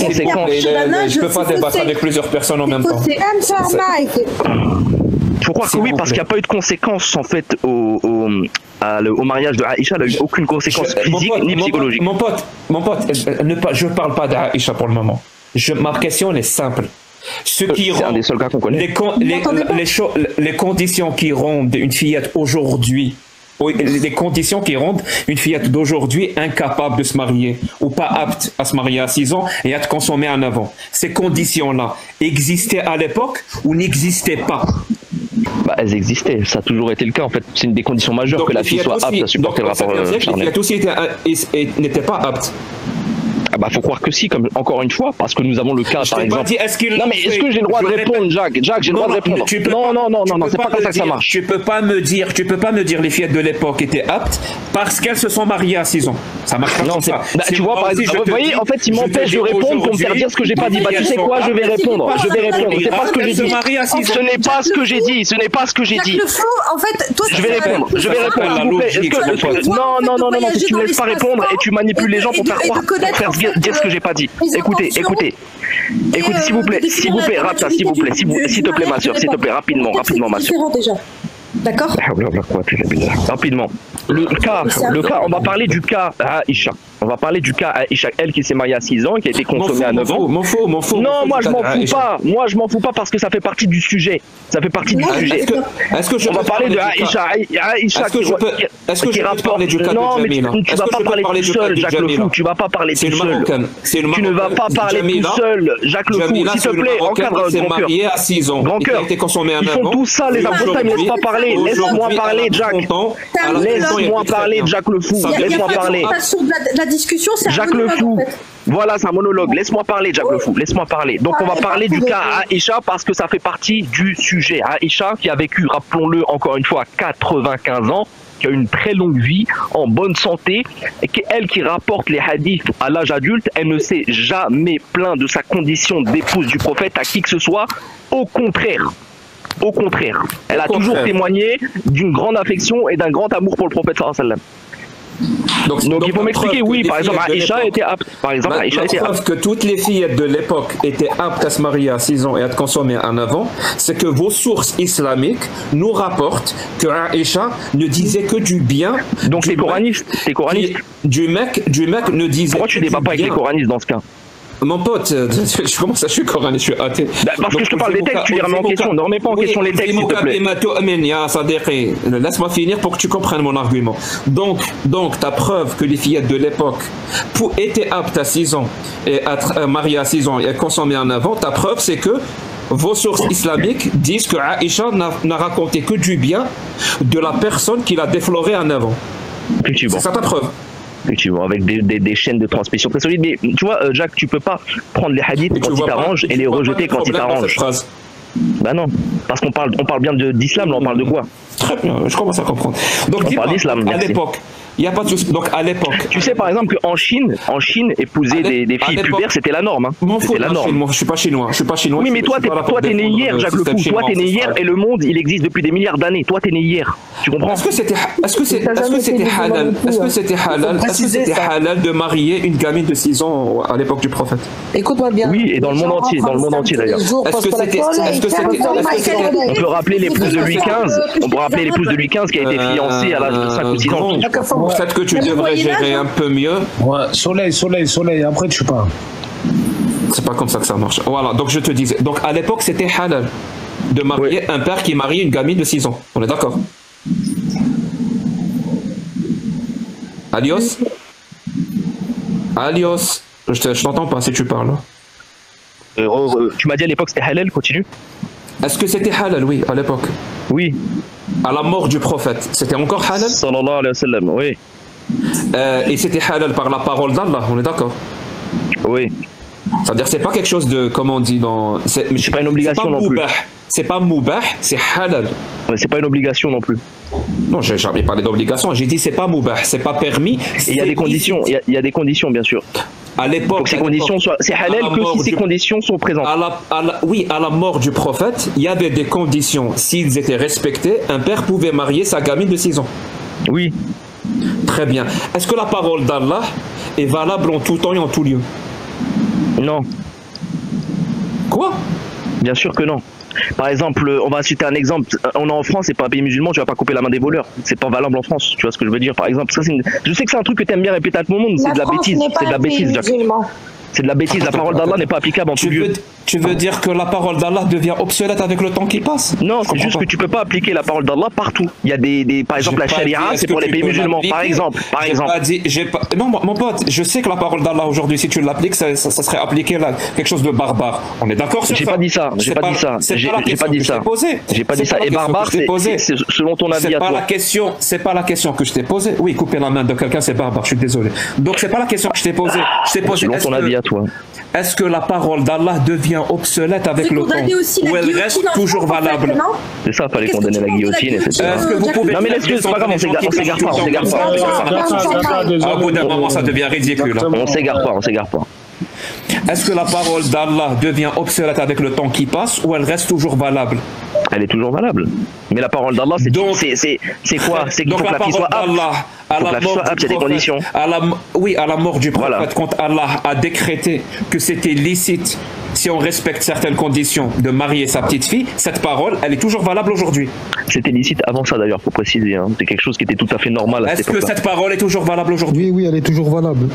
Q: conséquences.
A: Je peux pas débattre avec plusieurs personnes en même temps.
Q: Faut croire que oui, parce qu'il n'y a pas eu de conséquences en fait au mariage de Aïcha, elle n'a eu aucune conséquence physique ni psychologique.
A: Mon pote, je ne parle pas d'Aïcha pour le moment. Ma question elle est simple.
Q: C'est un des seuls cas qu'on connaît.
A: Les conditions qui rendent une fillette aujourd'hui, les conditions qui rendent une fillette d'aujourd'hui incapable de se marier ou pas apte à se marier à 6 ans et à être consommée à 9 ans. Ces conditions-là existaient à l'époque ou n'existaient pas?
Q: Elles existaient, ça a toujours été le cas en fait. C'est une des conditions majeures donc, que la fille soit apte à supporter le rapport charnel.
A: Les fillettes aussi n'étaient pas aptes.
Q: Faut croire que si, comme encore une fois, parce que nous avons le cas, par exemple. Non, mais est-ce que j'ai le droit de répondre, Jacques? Jacques, j'ai le droit de répondre. Non, c'est pas comme ça que ça marche.
A: Tu peux pas me dire les fillettes de l'époque étaient aptes parce qu'elles se sont mariées à 6 ans. Ça marche pas comme ça.
Q: Tu vois, par exemple, vous voyez, en fait, il m'empêche de répondre pour me faire dire ce que j'ai pas dit. Tu sais quoi, je vais répondre. C'est pas ce que j'ai dit. Ce n'est pas ce que j'ai dit. Ce n'est pas ce que j'ai dit.
K: En fait, toi,
Q: je vais répondre, s'il vous plaît. Non, tu me laisses pas répondre et tu manipules les gens pour faire croire, dire ce que j'ai pas dit. Écoutez, s'il vous plaît, Rapta, s'il te plaît, ma soeur, s'il te plaît, rapidement, ma soeur.
K: D'accord.
Q: Rapidement. Le cas, on va parler du cas à Aïcha. On va parler du cas à Aïcha, elle qui s'est mariée à 6 ans, qui a été consommée à 9 ans.
A: M'en fous.
Q: Non, moi je m'en fous pas parce que ça fait partie du sujet. On va parler de Aïcha.
A: Est-ce que je peux parler du cas de Jamila?
Q: Non, mais tu vas pas parler tout seul, Jacques Le Fou. Tu vas pas parler tout seul. Tu ne vas pas parler tout seul, Jacques Le Fou. S'il te plaît, encadre grand cœur.
A: Grand cœur.
Q: Ils font tout ça, les apostats, ils me laissent pas parler. Laisse-moi parler, Jacques. Laisse-moi parler, Jacques Le Fou. Laisse-moi parler.
K: La discussion, c'est
Q: Jacques Le Fou. Voilà, c'est un monologue. Laisse-moi parler, Jacques Le Fou. Laisse-moi parler. Donc, on va parler du cas à Aïcha parce que ça fait partie du sujet. Aïcha, qui a vécu, rappelons-le encore une fois, 95 ans, qui a une très longue vie, en bonne santé, et elle qui rapporte les hadiths à l'âge adulte, elle ne s'est jamais plaint de sa condition d'épouse du prophète à qui que ce soit. Au contraire, elle a toujours témoigné d'une grande affection et d'un grand amour pour le prophète sallallahu alayhi wa sallam. Donc il faut m'expliquer, oui, par exemple, Aïcha était apte. Par exemple, Aïcha était apte.
A: Que toutes les fillettes de l'époque étaient aptes à se marier à 6 ans et à te consommer en avant, c'est que vos sources islamiques nous rapportent que Aïcha ne disait que du bien.
Q: Donc c'est coraniste,
A: Du mec ne disait.
Q: Pourquoi tu débat pas avec les coranistes dans ce cas?
A: Mon pote, je commence à, je suis coraniste, je suis athée.
Q: Parce que je te parle des textes, tu les remets en question. Ne remets pas en question les textes, s'il te plaît.
A: Laisse-moi finir pour que tu comprennes mon argument. Donc, ta preuve que les fillettes de l'époque étaient aptes à 6 ans et à marier à 6 ans et à consommer en avant, ta preuve c'est que vos sources islamiques disent que Aïcha n'a raconté que du bien de la personne qui l'a défloré en avant.
Q: Effectivement.
A: C'est ça ta preuve.
Q: Effectivement, avec des chaînes de transmission très solides. Mais tu vois, Jacques, tu peux pas prendre les hadiths quand ils t'arrangent et les rejeter quand ils t'arrangent. Bah non, parce qu'on parle bien d'islam, là on parle de quoi?
A: Très bien, je commence à comprendre. Donc
Q: on parle d'islam,
A: à l'époque. Il n'y a pas de souci. Donc à l'époque.
Q: Tu sais par exemple qu'en Chine, épouser des filles pubères, c'était la norme. Hein. C'était la norme.
A: Moi, je suis pas chinois.
Q: Oui, mais toi, t'es né hier, Jacques Le Fou. Toi, t'es né hier et le monde, il existe depuis des milliards d'années. Toi, t'es né hier. Tu comprends?
A: Est-ce que c'était halal? Est-ce que c'était halal de marier une gamine de 6 ans à l'époque du prophète?
L: Écoute-moi bien.
Q: Oui, et dans le monde entier, d'ailleurs.
A: Est-ce que c'était
Q: on peut rappeler l'épouse de Louis XV. On peut rappeler l'épouse de Louis XV qui a été fiancée à l'âge de 5 ou 6 ans.
A: Peut-être que tu devrais gérer un peu mieux.
I: Ouais, soleil, après tu parles.
A: C'est pas comme ça que ça marche. Voilà, donc je te disais. Donc à l'époque, c'était halal de marier un père qui marie une gamine de 6 ans. On est d'accord? Alios? Je t'entends pas si tu parles.
Q: Tu m'as dit à l'époque c'était halal, continue.
A: Est-ce que c'était halal, oui, à l'époque?
Q: Oui.
A: À la mort du prophète, c'était encore halal?
Q: Sallallahu alayhi wa sallam, oui.
A: Et c'était halal par la parole d'Allah, on est d'accord?
Q: Oui.
A: C'est-à-dire c'est pas quelque chose de, comment on dit dans...
Q: C'est pas une obligation non plus.
A: C'est pas moubah, c'est halal.
Q: C'est pas une obligation non plus.
A: Non, j'ai jamais parlé d'obligation, j'ai dit c'est pas moubah, c'est pas permis.
Q: Et il y a des conditions, il y a des conditions bien sûr.
A: À l'époque,
Q: c'est halal que si ces conditions sont présentes.
A: Oui, à la mort du prophète, il y avait des conditions. S'ils étaient respectés, un père pouvait marier sa gamine de 6 ans.
Q: Oui.
A: Très bien. Est-ce que la parole d'Allah est valable en tout temps et en tout lieu?
Q: Non.
A: Quoi?
Q: Bien sûr que non. Par exemple, on va citer un exemple. On est en France, c'est pas un pays musulman, tu vas pas couper la main des voleurs. C'est pas valable en France. Tu vois ce que je veux dire? Par exemple, ça, je sais que c'est un truc que t'aimes bien répéter à tout le monde. C'est de la bêtise. C'est de la bêtise, Jacques. C'est de la bêtise. La parole d'Allah n'est pas applicable en tout lieu.
A: Tu veux dire que la parole d'Allah devient obsolète avec le temps qui passe?
Q: Non, c'est juste que tu peux pas appliquer la parole d'Allah partout. Il y a par exemple la charia, c'est pour les pays musulmans. Par exemple.
A: Non, mon pote, je sais que la parole d'Allah aujourd'hui, si tu l'appliques, ça serait appliqué là, quelque chose de barbare. On est d'accord sur ça?
Q: J'ai pas dit ça. J'ai pas dit ça. J'ai pas dit ça. J'ai pas dit ça. Et barbare, c'est selon ton avis à toi.
A: C'est pas la question que je t'ai posée. Oui, couper la main de quelqu'un, c'est barbare. Je suis désolé. Donc c'est pas la question que je t'ai posée.
Q: Selon ton avis à toi.
A: Est-ce que la parole d'Allah devient obsolète avec le temps ou elle reste toujours valable?
Q: C'est ça, fallait condamner la guillotine, etc.
A: Est-ce que vous pouvez...
Q: Non mais laisse-le, c'est pas grave, on s'égare pas.
A: Au bout d'un moment, ça devient ridicule.
Q: On s'égare pas.
A: Est-ce que la parole d'Allah devient obsolète avec le temps qui passe ou elle reste toujours valable?
Q: Elle est toujours valable. Mais la parole d'Allah, c'est quoi? C'est qu'il faut que la fille soit apte. C'est des conditions.
A: Oui, à la mort du prophète, quand Allah a décrété que c'était licite, si on respecte certaines conditions, de marier sa petite fille, cette parole, elle est toujours valable aujourd'hui.
Q: C'était licite avant ça d'ailleurs, faut préciser. Hein. C'est quelque chose qui était tout à fait normal.
A: Est-ce que cette parole est toujours valable aujourd'hui?
B: Oui, elle est toujours valable.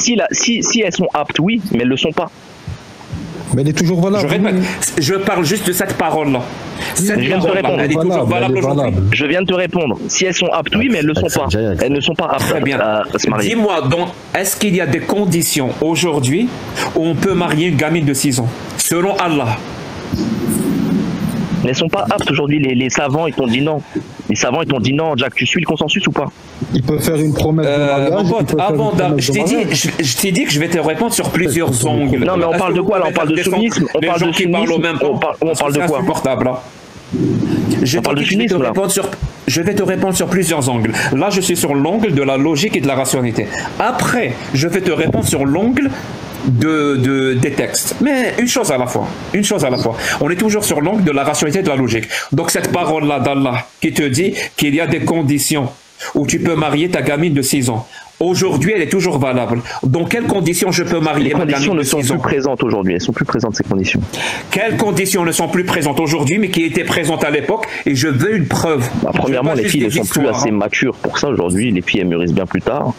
Q: Si elles sont aptes, oui, mais elles ne le sont pas.
B: Mais elle est toujours valable.
A: Je répète, je parle juste de cette parole-là.
Q: Je viens de te répondre.
A: Elle est toujours valable aujourd'hui.
Q: Je viens de te répondre. Si elles sont aptes, oui, mais elles ne le sont pas. Elles ne sont pas aptes à se marier.
A: Dis-moi donc, est-ce qu'il y a des conditions aujourd'hui où on peut marier une gamine de 6 ans, selon Allah?
Q: Elles ne sont pas aptes aujourd'hui. Les savants, ils t'ont dit non. Les savants, ils t'ont dit non. Jack, tu suis le consensus ou pas?
B: Ils peuvent faire une promesse de mariage.
A: Je t'ai dit que je vais te répondre sur plusieurs ongles.
Q: Non, mais on parle de quoi là? On parle de soumisme. On parle de soumisme. On parle de quoi?
A: Je vais te répondre sur plusieurs angles. Là, je suis sur l'angle de la logique et de la rationalité. Après, je vais te répondre sur l'angle des textes. Mais une chose à la fois. On est toujours sur l'angle de la rationalité et de la logique. Donc cette parole-là d'Allah qui te dit qu'il y a des conditions où tu peux marier ta gamine de 6 ans. Aujourd'hui, elle est toujours valable. Dans quelles conditions je peux marier ma gamine de 6 ans?
Q: Les conditions ne sont plus présentes aujourd'hui. Elles sont plus présentes, ces conditions.
A: Quelles conditions ne sont plus présentes aujourd'hui, mais qui étaient présentes à l'époque? Et je veux une preuve.
Q: Premièrement, les filles ne sont plus assez matures pour ça aujourd'hui. Les filles, elles mûrissent bien plus tard.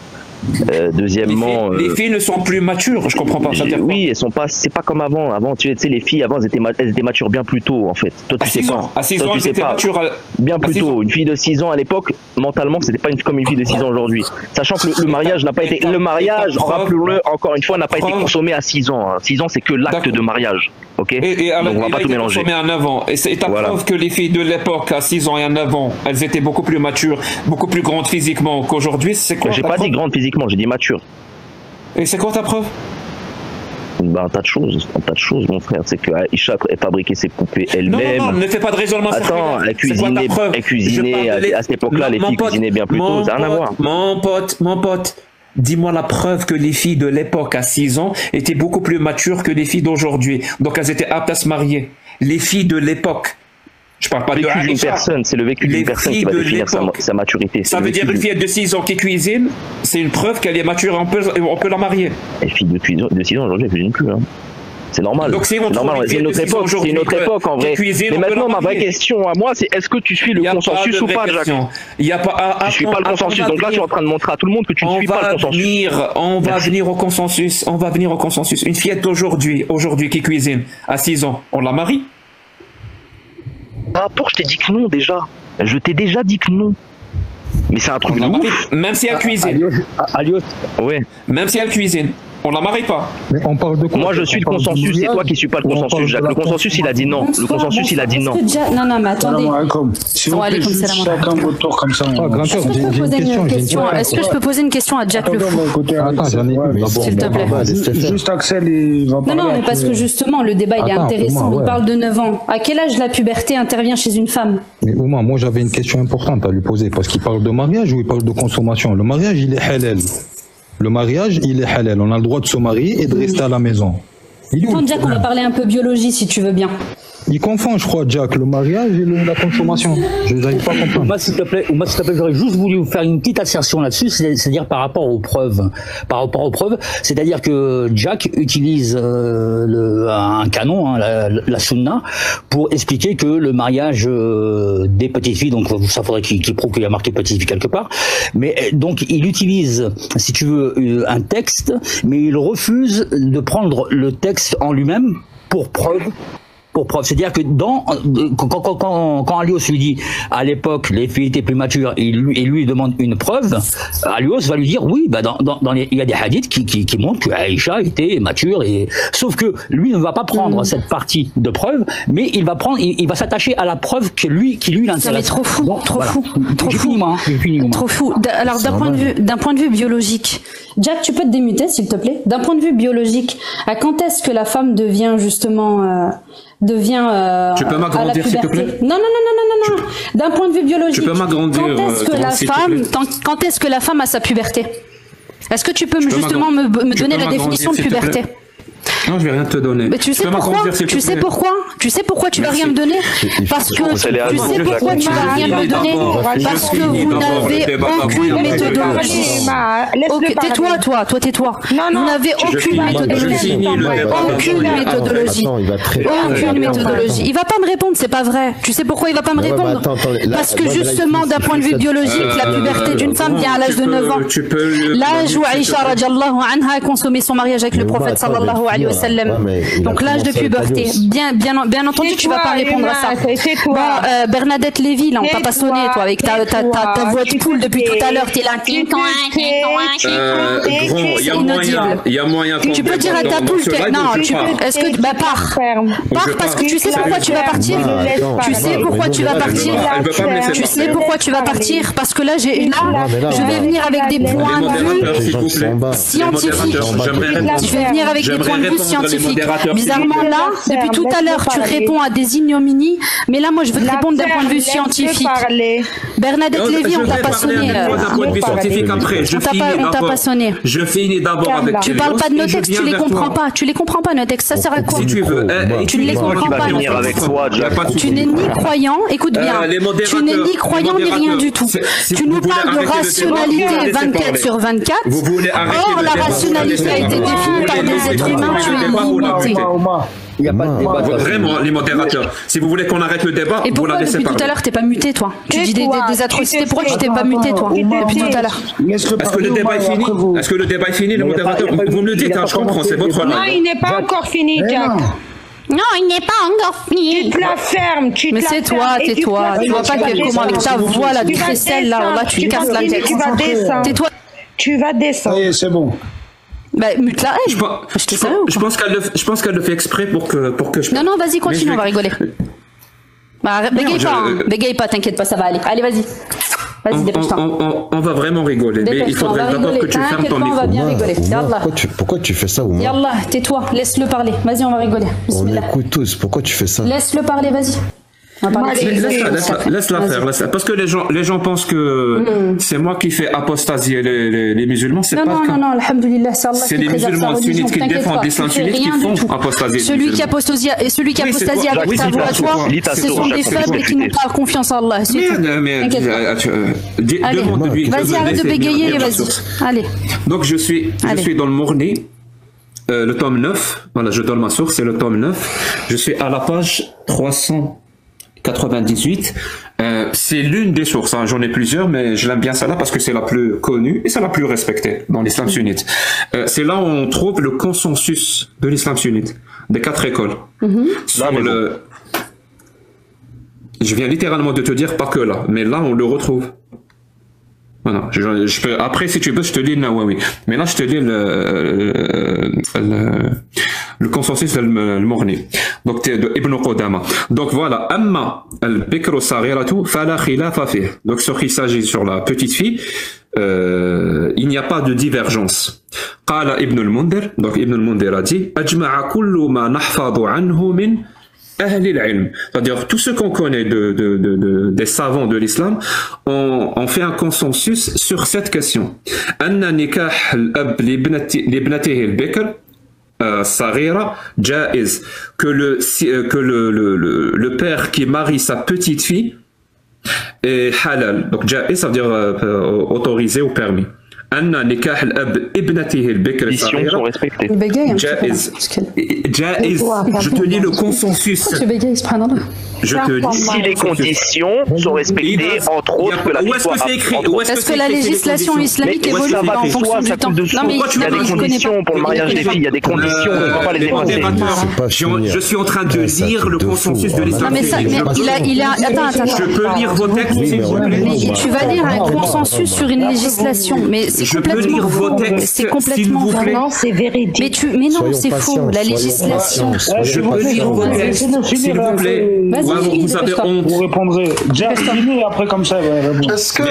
Q: Deuxièmement,
A: les filles ne sont plus matures, je comprends pas.
Q: Oui, elles sont pas. C'est pas comme avant. Avant, tu sais, les filles avant, elles étaient matures bien plus tôt, en fait. Toi, tu sais pas.
A: À 6 ans, elles étaient matures.
Q: Bien plus tôt. Une fille de 6 ans à l'époque, mentalement, c'était pas comme une fille de 6 ans aujourd'hui. Sachant que le mariage n'a pas été. Le mariage, rappelons-le encore une fois, n'a pas été consommé à 6 ans. 6 ans, c'est que l'acte de mariage. Ok.
A: Et donc, on va pas tout mélanger. Consommé à 9 ans. Et c'est ta preuve que les filles de l'époque, à 6 ans et à 9 ans, elles étaient beaucoup plus matures, beaucoup plus grandes physiquement qu'aujourd'hui. C'est quoi?
Q: J'ai pas dit grandes physiquement, j'ai dit mature.
A: Et c'est quoi ta preuve?
Q: Un tas de choses, mon frère. C'est que Aïcha, elle fabriquait ses poupées elle-même.
A: Non, ne fais pas de raisonnement.
Q: Attends, elle cuisinait à cette époque-là, les filles cuisinaient bien plus tôt, ça n'a rien à voir.
A: Mon pote, dis-moi la preuve que les filles de l'époque à 6 ans étaient beaucoup plus matures que les filles d'aujourd'hui. Donc elles étaient aptes à se marier. Les filles de l'époque. Je parle pas de
Q: d'une personne, c'est le vécu d'une personne qui va définir sa maturité.
A: Ça veut dire une fille de 6 ans qui cuisine, c'est une preuve qu'elle est mature et on peut la marier.
Q: Les filles de 6 ans aujourd'hui, elles cuisinent plus. Hein. C'est normal.
A: Donc c'est
Q: normal. C'est une autre époque, en vrai. Mais maintenant, ma vraie question à moi, c'est est-ce que tu suis le consensus ou pas, Jacques?
A: Il y a pas.
Q: Tu suis pas le consensus. Donc là, tu es en train de montrer à tout le monde que tu ne suis pas le consensus.
A: On va venir au consensus. On va venir au consensus. Une fillette aujourd'hui qui cuisine à 6 ans, on la marie?
Q: Rapport, je t'ai dit que non déjà. Je t'ai déjà dit que non. Mais c'est un truc de ouf.
A: Même si elle cuisine.
Q: Alios. Ouais.
A: Même si elle cuisine. On la marie pas.
F: Mais on parle de quoi?
Q: Moi, je suis le consensus, c'est toi qui suis pas le consensus, Jacques. Le consensus, il a dit non. Le consensus, il a dit non.
K: Non, mais attendez.
F: Chacun votre tour comme ça.
K: Est-ce que je peux poser une question à Jack Le Fou?
F: Attends, j'en ai une.
K: S'il te plaît.
F: Juste Axel, il va parler.
K: Non, mais parce que justement, le débat, il est intéressant. Il parle de 9 ans. À quel âge la puberté intervient chez une femme?
F: Mais Ouma, moi, j'avais une question importante à lui poser parce qu'il parle de mariage ou il parle de consommation? Le mariage, il est halal. Le mariage, il est halal. On a le droit de se marier et de rester à la maison.
K: Jack, on va parler un peu biologie si tu veux bien.
F: Il confond, je crois, Jack, le mariage et la consommation. Je n'arrive pas à comprendre.
R: Moi, s'il te plaît, j'aurais juste voulu vous faire une petite assertion là-dessus, c'est-à-dire par rapport aux preuves. C'est-à-dire que Jack utilise un canon, la sunna, pour expliquer que le mariage des petites filles, donc ça faudrait qu'il prouve qu'il y a marqué petite fille quelque part, mais donc il utilise, si tu veux, un texte, mais il refuse de prendre le texte en lui-même pour preuve. C'est-à-dire que quand Alios lui dit à l'époque les filles étaient plus matures et lui demande une preuve, Alios va lui dire oui, il y a des hadiths qui montrent que Aïcha était mature sauf que lui ne va pas prendre cette partie de preuve, mais il va s'attacher à la preuve qui lui l'intéresse.
K: Ça va être trop fou, trop fou. Alors d'un point de vue biologique, Jack, tu peux te démuter s'il te plaît. D'un point de vue biologique, à quand est-ce que la femme devient justement
A: tu peux m'agrandir s'il te plaît?
K: Non. D'un point de vue biologique.
A: Tu peux m'agrandir.
K: Quand est-ce que la femme a sa puberté? Est-ce que tu peux justement me donner la définition de puberté?
A: Non, je vais rien te donner.
K: Mais tu sais pourquoi tu vas rien me donner? Parce que tu sais pourquoi tu vas rien me donner? Parce que vous n'avez aucune méthodologie. Tais-toi. Vous n'avez aucune méthodologie. Il va pas me répondre, c'est pas vrai. Tu sais pourquoi il va pas me répondre? Parce que justement, d'un point de vue biologique, la puberté d'une femme vient à l'âge de 9 ans. L'âge où Aïcha radiallahu anha a consommé son mariage avec le prophète sallallahu alayhi wa sallam. Donc l'âge de puberté. Bien entendu, tu vas pas répondre à ça. Bon, Bernadette Lévy, là, on t'a pas sonné, toi, avec ta voix de poule depuis tout à l'heure. T'es là.
A: Il y a moyen.
K: Tu peux dire à ta poule que non. Est-ce que pars parce que tu sais pourquoi tu vas partir. Tu sais pourquoi tu vas partir. Tu sais pourquoi tu vas partir parce que là, je vais venir avec des points de vue scientifiques. Je vais venir avec des points de vue scientifique. Bizarrement, là, depuis tout à l'heure, tu réponds à des ignominies, mais là, moi, je veux te répondre d'un point de vue scientifique. Bernadette Lévy, on t'a pas sonné. On t'a pas sonné.
A: Je finis d'abord avec.
K: Tu parles pas de nos textes, tu les comprends pas. Tu les comprends pas, nos textes. Ça sert à quoi?
A: Si tu veux.
K: Tu ne les comprends pas. Tu n'es ni croyant, écoute bien. Tu n'es ni croyant ni rien du tout. Tu nous parles de rationalité 24/24. Or, la rationalité a été définie par des êtres humains. Tu es limité.
A: Il n'y a pas de débat. Vraiment, les modérateurs. Si vous voulez qu'on arrête le débat, vous la laissez parler.
K: Depuis tout à l'heure, t'es pas muté, toi. Tu dis des atrocités. Pourquoi tu t'es pas muté, toi, depuis tout à l'heure?
A: Est-ce que le débat est fini? Est-ce que le débat est fini, les modérateurs? Vous me le dites, je comprends, c'est votre live.
L: Non, il n'est pas encore fini, Jack.
K: Non, il n'est pas encore fini.
L: Tu te la fermes, tu te
K: Mais c'est toi, tais-toi. Tu vois pas comment avec ta voix, la crécelle, là, tu casses la tête.
L: Tu vas descendre.
K: Tais-toi.
L: Tu vas descendre.
F: Oui, c'est bon.
K: Bah, mute la haine.
A: Je pense qu'elle le fait exprès pour que je...
K: Non, vas-y, continue, on va rigoler. Bah, bégaye pas, t'inquiète pas, ça va aller. Allez, vas-y. Vas-y, dépêche-toi.
A: On va vraiment rigoler, mais il faudrait d'abord que tu fermes ton micro.
K: On va bien rigoler.
C: Pourquoi tu fais ça, Oumar?
K: Yallah, tais-toi, laisse-le parler. Vas-y, on va rigoler.
C: On écoute tous, pourquoi tu fais ça?
K: Laisse-le parler, vas-y.
A: Laisse-la faire. Parce que les gens pensent que c'est moi qui fais apostasier les musulmans. C'est pas le cas.
K: Non, alhamdoulilah, c'est Allah.
A: C'est les musulmans sunnites qui défendent l'islam sunnite qui font apostasier.
K: Celui qui apostasie avec ta voix à toi, ce sont des faibles qui n'ont pas confiance en Allah. Vas-y, arrête de bégayer, vas-y. Allez.
A: Donc je suis dans le Mourni. Le tome 9, voilà, je donne ma source, c'est le tome 9. Je suis à la page 398. C'est l'une des sources, hein. J'en ai plusieurs, mais je l'aime bien celle-là parce que c'est la plus connue et c'est la plus respectée dans l'islam sunnite. C'est là où on trouve le consensus de l'islam sunnite, des 4 écoles. Je viens littéralement de te dire pas que là, mais là on le retrouve. Voilà, je peux, après, si tu veux, je te lis le Nawawi. Mais là, je te lis le consensus de Mourni. Donc, de Ibn Qudama. Donc, voilà. Amma al-Bikru Saghiratu fala khilafa fih. Donc, ce qui s'agit sur la petite fille, il n'y a pas de divergence. Qala Ibn al-Mundhir. Donc, Ibn al-Mundhir a dit, Ajma'a kullu ma nahfadu anhu min c'est-à-dire tout ce qu'on connaît des savants de l'islam, on fait un consensus sur cette question. Anna nikah al-ab libnatihi al-bikr saghira jaiz, que le père qui marie sa petite fille est halal. Donc jaiz, ça veut dire autorisé ou permis. أن نكاح الأب ابنته البكر الصغيرة جائز. Je te lis le consensus. Je te dis
Q: si les conditions sont respectées, entre autres que la vie soit...
K: Est-ce que la législation islamique évolue en fonction du temps? Non, mais
Q: il y a des conditions pour le mariage des filles, il y a des conditions, on ne peut pas les effacer.
A: Je suis en train de lire le consensus de l'islam.
K: Non, mais attends.
A: Je peux lire vos textes, s'il vous plaît.
K: Tu vas lire un consensus sur une législation, mais
A: je peux lire vos textes,
K: c'est complètement
A: faux.
L: Non, c'est véridique.
K: Mais non, c'est faux. La législation.
A: Je peux lire vos textes, s'il vous plaît. Vous avez honte.
F: Vous répondrez. Jack, et après comme ça.
N: Est-ce que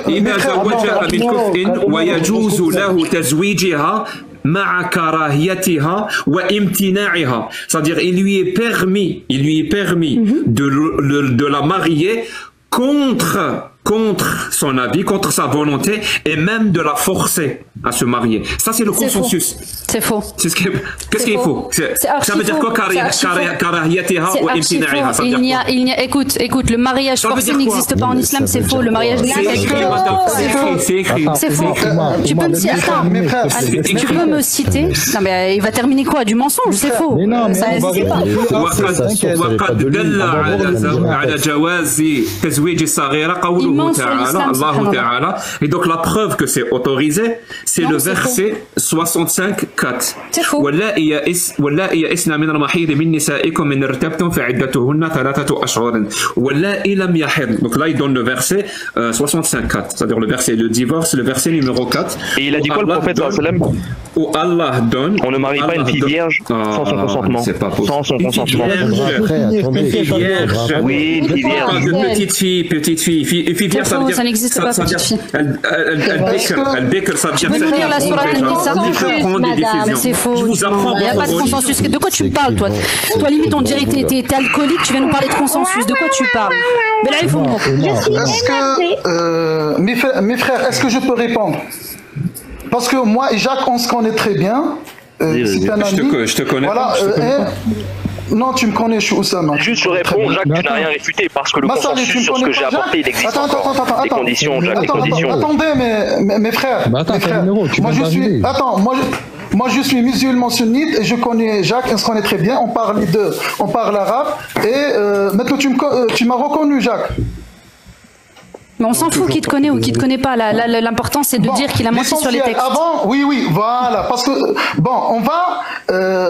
A: إذا زوجها بالكفء ويجوز له تزويجها مع كراهيتها وامتناعها. C'est-à-dire, il lui est permis de la marier contre son avis, contre sa volonté, et même de la forcer à se marier. Ça, c'est le consensus.
K: C'est faux.
A: Qu'est-ce qu'il faut? Ça veut dire quoi, karahiyatiha ou imtina'iha?
K: Écoute, le mariage forcé n'existe pas en islam, c'est faux. Le mariage
A: c'est écrit.
K: C'est faux. Tu peux me citer. Tu peux me citer. Non, mais il va terminer quoi? Du mensonge, c'est faux. Ça n'existe pas.
A: وقد دل على جواز تزويج الصغيرة قوله تعالى الله تعالى. Et donc la preuve que c'est autorisé, c'est le verset 65:4. واللائي يئسن من المحيض من نسائكم إن ارتبتم فعدتهن 3 أشهر واللائي لم يحضن. Donc là il donne le verset 65:4, c'est-à-dire le verset de divorce, le verset numéro 4.
Q: Et il a dit quoi le prophète sallam?
A: où Allah donne.
Q: On ne marie pas une fille vierge sans son consentement.
A: C'est pas possible.
Q: Sans son consentement.
A: Oui, une fille vierge. Petite fille. Une fille vierge, ça veut dire.
K: Ça n'existe pas, petite fille.
A: Elle béque, ça veut dire.
K: Tu peux lire la sourate An-Nisa, mais c'est faux. Il n'y a pas de consensus. De quoi tu parles, toi? Toi, limite, on dirait que t'es alcoolique, tu viens nous parler de consensus. De quoi tu parles? Mais là, il faut.
S: Est-ce que, mes frères, est-ce que je peux répondre? Parce que moi et Jacques, on se connaît très bien. C'est un ami.
A: Je te connais.
S: Voilà, non, tu me connais, je suis Oussama.
Q: Juste je réponds, Jacques, tu n'as rien réfuté parce que le consensus sur ce que j'ai apporté, il existe encore. Les conditions, Jacques, les conditions.
S: Attendez, mes frères. Moi je suis musulman sunnite et je connais Jacques, on se connaît très bien, on parle les deux, on parle arabe et maintenant tu m'as reconnu, Jacques.
K: Mais on s'en fout qui te connaît ou qui te connaît pas. L'important c'est de dire qu'il a menti sur les textes.
S: Avant, oui, voilà. Parce que, on va,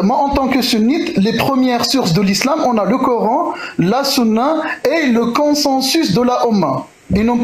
S: moi en tant que sunnite, les premières sources de l'islam, on a le Coran, la Sunna et le consensus de la Ummah. Et non